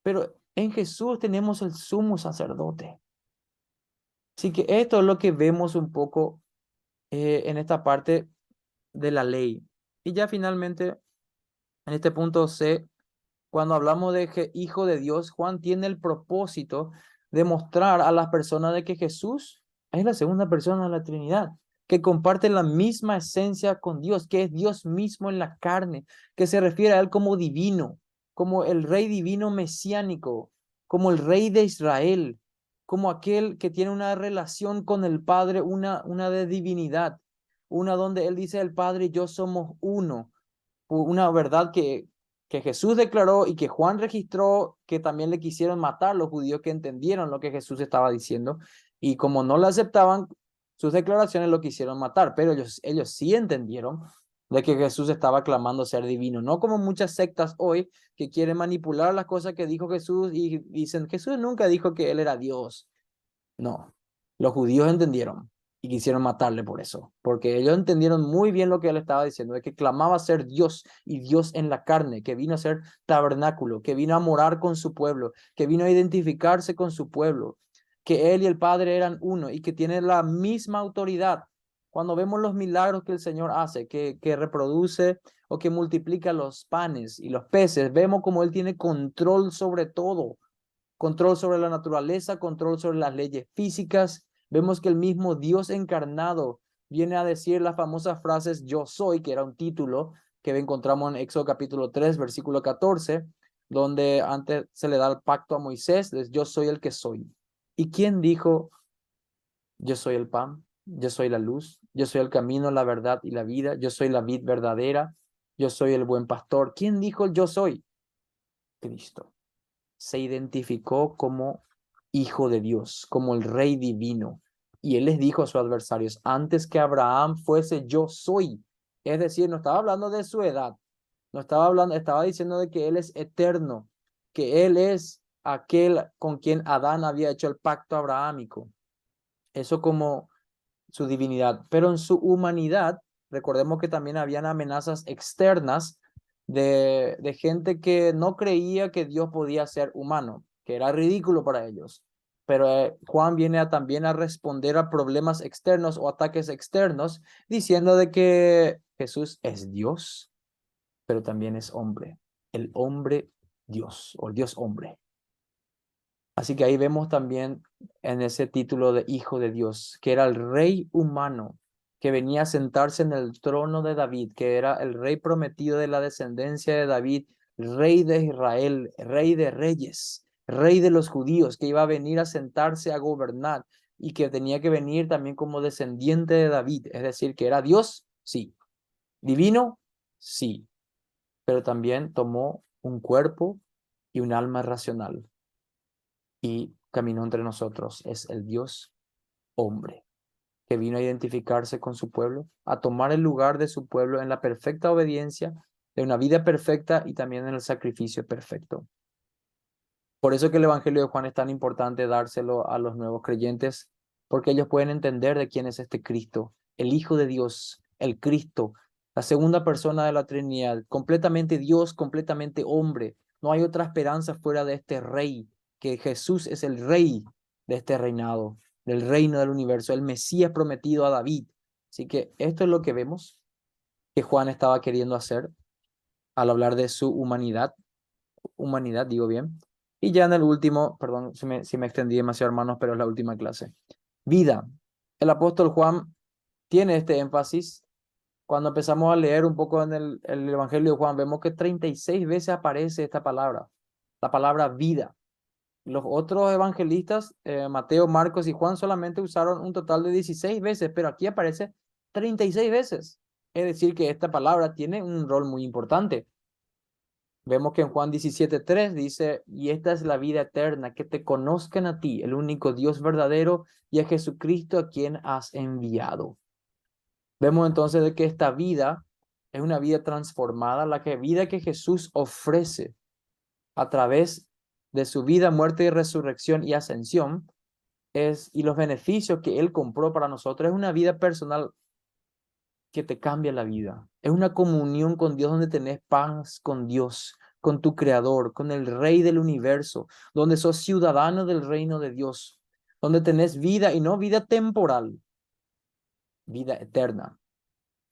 pero en Jesús tenemos el sumo sacerdote. Así que esto es lo que vemos un poco en esta parte de la ley. Y ya finalmente, en este punto C, cuando hablamos de Hijo de Dios, Juan tiene el propósito de mostrar a las personas de que Jesús es la segunda persona de la Trinidad, que comparte la misma esencia con Dios, que es Dios mismo en la carne, que se refiere a Él como divino, como el Rey divino mesiánico, como el Rey de Israel, como aquel que tiene una relación con el Padre, una de divinidad, una donde Él dice al Padre, yo somos uno, una verdad que Jesús declaró y que Juan registró, que también le quisieron matar los judíos que entendieron lo que Jesús estaba diciendo, y como no lo aceptaban, sus declaraciones lo quisieron matar, pero ellos sí entendieron de que Jesús estaba clamando ser divino, no como muchas sectas hoy que quieren manipular las cosas que dijo Jesús y dicen, Jesús nunca dijo que Él era Dios. No, los judíos entendieron y quisieron matarle por eso, porque ellos entendieron muy bien lo que él estaba diciendo, de que clamaba ser Dios y Dios en la carne, que vino a ser tabernáculo, que vino a morar con su pueblo, que vino a identificarse con su pueblo, que él y el Padre eran uno y que tiene la misma autoridad. Cuando vemos los milagros que el Señor hace, que reproduce o que multiplica los panes y los peces, vemos como Él tiene control sobre todo, control sobre la naturaleza, control sobre las leyes físicas. Vemos que el mismo Dios encarnado viene a decir las famosas frases yo soy, que era un título que encontramos en Éxodo capítulo 3, versículo 14, donde antes se le da el pacto a Moisés, yo soy el que soy. ¿Y quién dijo yo soy el pan, yo soy la luz, yo soy el camino, la verdad y la vida, yo soy la vid verdadera, yo soy el buen pastor? ¿Quién dijo yo soy? Cristo. Se identificó como hijo de Dios, como el rey divino. Y él les dijo a sus adversarios, antes que Abraham fuese, yo soy. Es decir, no estaba hablando de su edad, no estaba hablando, estaba diciendo de que él es eterno, que él es aquel con quien Adán había hecho el pacto abrahámico. Eso como su divinidad, pero en su humanidad, recordemos que también habían amenazas externas de gente que no creía que Dios podía ser humano, que era ridículo para ellos. Pero Juan viene también a responder a problemas externos o ataques externos, diciendo de que Jesús es Dios, pero también es hombre, el hombre Dios o el Dios hombre. Así que ahí vemos también en ese título de Hijo de Dios, que era el rey humano, que venía a sentarse en el trono de David, que era el rey prometido de la descendencia de David, rey de Israel, rey de reyes, rey de los judíos, que iba a venir a sentarse a gobernar y que tenía que venir también como descendiente de David, es decir, que era Dios, sí, divino, sí, pero también tomó un cuerpo y un alma racional y caminó entre nosotros. Es el Dios hombre que vino a identificarse con su pueblo, a tomar el lugar de su pueblo en la perfecta obediencia, de una vida perfecta y también en el sacrificio perfecto. Por eso que el Evangelio de Juan es tan importante dárselo a los nuevos creyentes, porque ellos pueden entender de quién es este Cristo, el Hijo de Dios, el Cristo, la segunda persona de la Trinidad, completamente Dios, completamente hombre. No hay otra esperanza fuera de este Rey, que Jesús es el Rey de este reinado, del reino del universo, el Mesías prometido a David. Así que esto es lo que vemos que Juan estaba queriendo hacer al hablar de su humanidad, digo bien. Y ya en el último, perdón si me extendí demasiado, hermanos, pero es la última clase. Vida. El apóstol Juan tiene este énfasis. Cuando empezamos a leer un poco en el Evangelio de Juan, vemos que 36 veces aparece esta palabra, la palabra vida. Los otros evangelistas, Mateo, Marcos y Juan, solamente usaron un total de 16 veces, pero aquí aparece 36 veces. Es decir, que esta palabra tiene un rol muy importante. Vemos que en Juan 17:3 dice, y esta es la vida eterna, que te conozcan a ti, el único Dios verdadero, y a Jesucristo a quien has enviado. Vemos entonces de que esta vida es una vida transformada, vida que Jesús ofrece a través de su vida, muerte y resurrección y ascensión, y los beneficios que Él compró para nosotros, es una vida personal que te cambia la vida. Es una comunión con Dios donde tenés paz con Dios, con tu Creador, con el Rey del universo, donde sos ciudadano del reino de Dios, donde tenés vida y no vida temporal, vida eterna.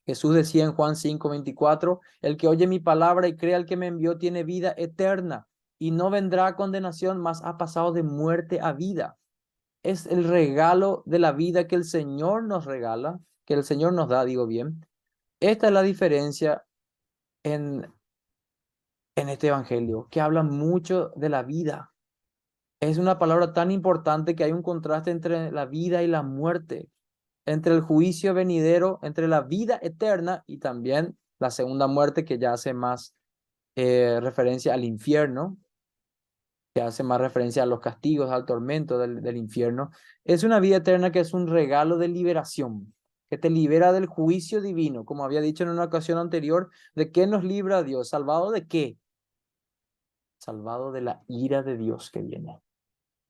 Jesús decía en Juan 5:24, el que oye mi palabra y crea al que me envió tiene vida eterna y no vendrá a condenación, mas ha pasado de muerte a vida. Es el regalo de la vida que el Señor nos regala, que el Señor nos da, digo bien. Esta es la diferencia en, en este evangelio, que habla mucho de la vida. Es una palabra tan importante que hay un contraste entre la vida y la muerte, entre el juicio venidero, entre la vida eterna y también la segunda muerte, que ya hace más referencia al infierno, que hace más referencia a los castigos, al tormento del infierno. Es una vida eterna que es un regalo de liberación, que te libera del juicio divino, como había dicho en una ocasión anterior. ¿De qué nos libra Dios? ¿Salvado de qué? Salvado de la ira de Dios que viene,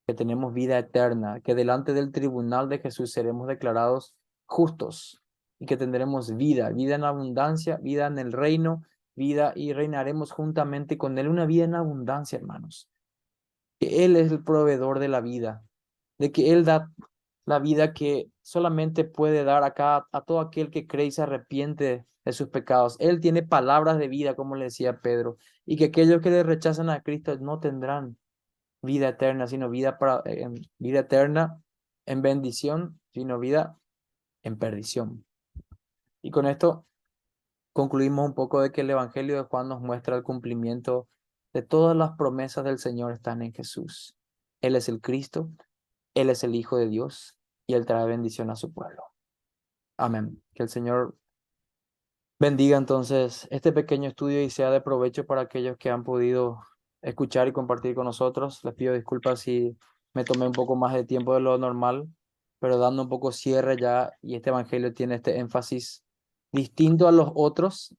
que tenemos vida eterna, que delante del tribunal de Jesús seremos declarados justos y que tendremos vida en abundancia, vida en el reino, vida y reinaremos juntamente con Él, una vida en abundancia, hermanos. Que Él es el proveedor de la vida, de que Él da la vida que solamente puede dar a todo aquel que cree y se arrepiente de sus pecados. Él tiene palabras de vida, como le decía Pedro, y que aquellos que le rechazan a Cristo no tendrán vida eterna, sino vida eterna en bendición, sino vida en perdición. Y con esto concluimos un poco de que el Evangelio de Juan nos muestra el cumplimiento de todas las promesas del Señor están en Jesús. Él es el Cristo, Él es el Hijo de Dios y Él trae bendición a su pueblo. Amén. Que el Señor bendiga entonces este pequeño estudio y sea de provecho para aquellos que han podido escuchar y compartir con nosotros. Les pido disculpas si me tomé un poco más de tiempo de lo normal, pero dando un poco cierre ya, y este evangelio tiene este énfasis distinto a los otros.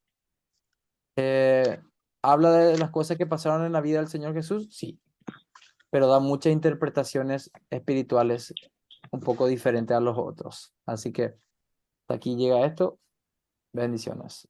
¿Habla de las cosas que pasaron en la vida del Señor Jesús? Sí, pero da muchas interpretaciones espirituales un poco diferentes a los otros. Así que hasta aquí llega esto. Bendiciones.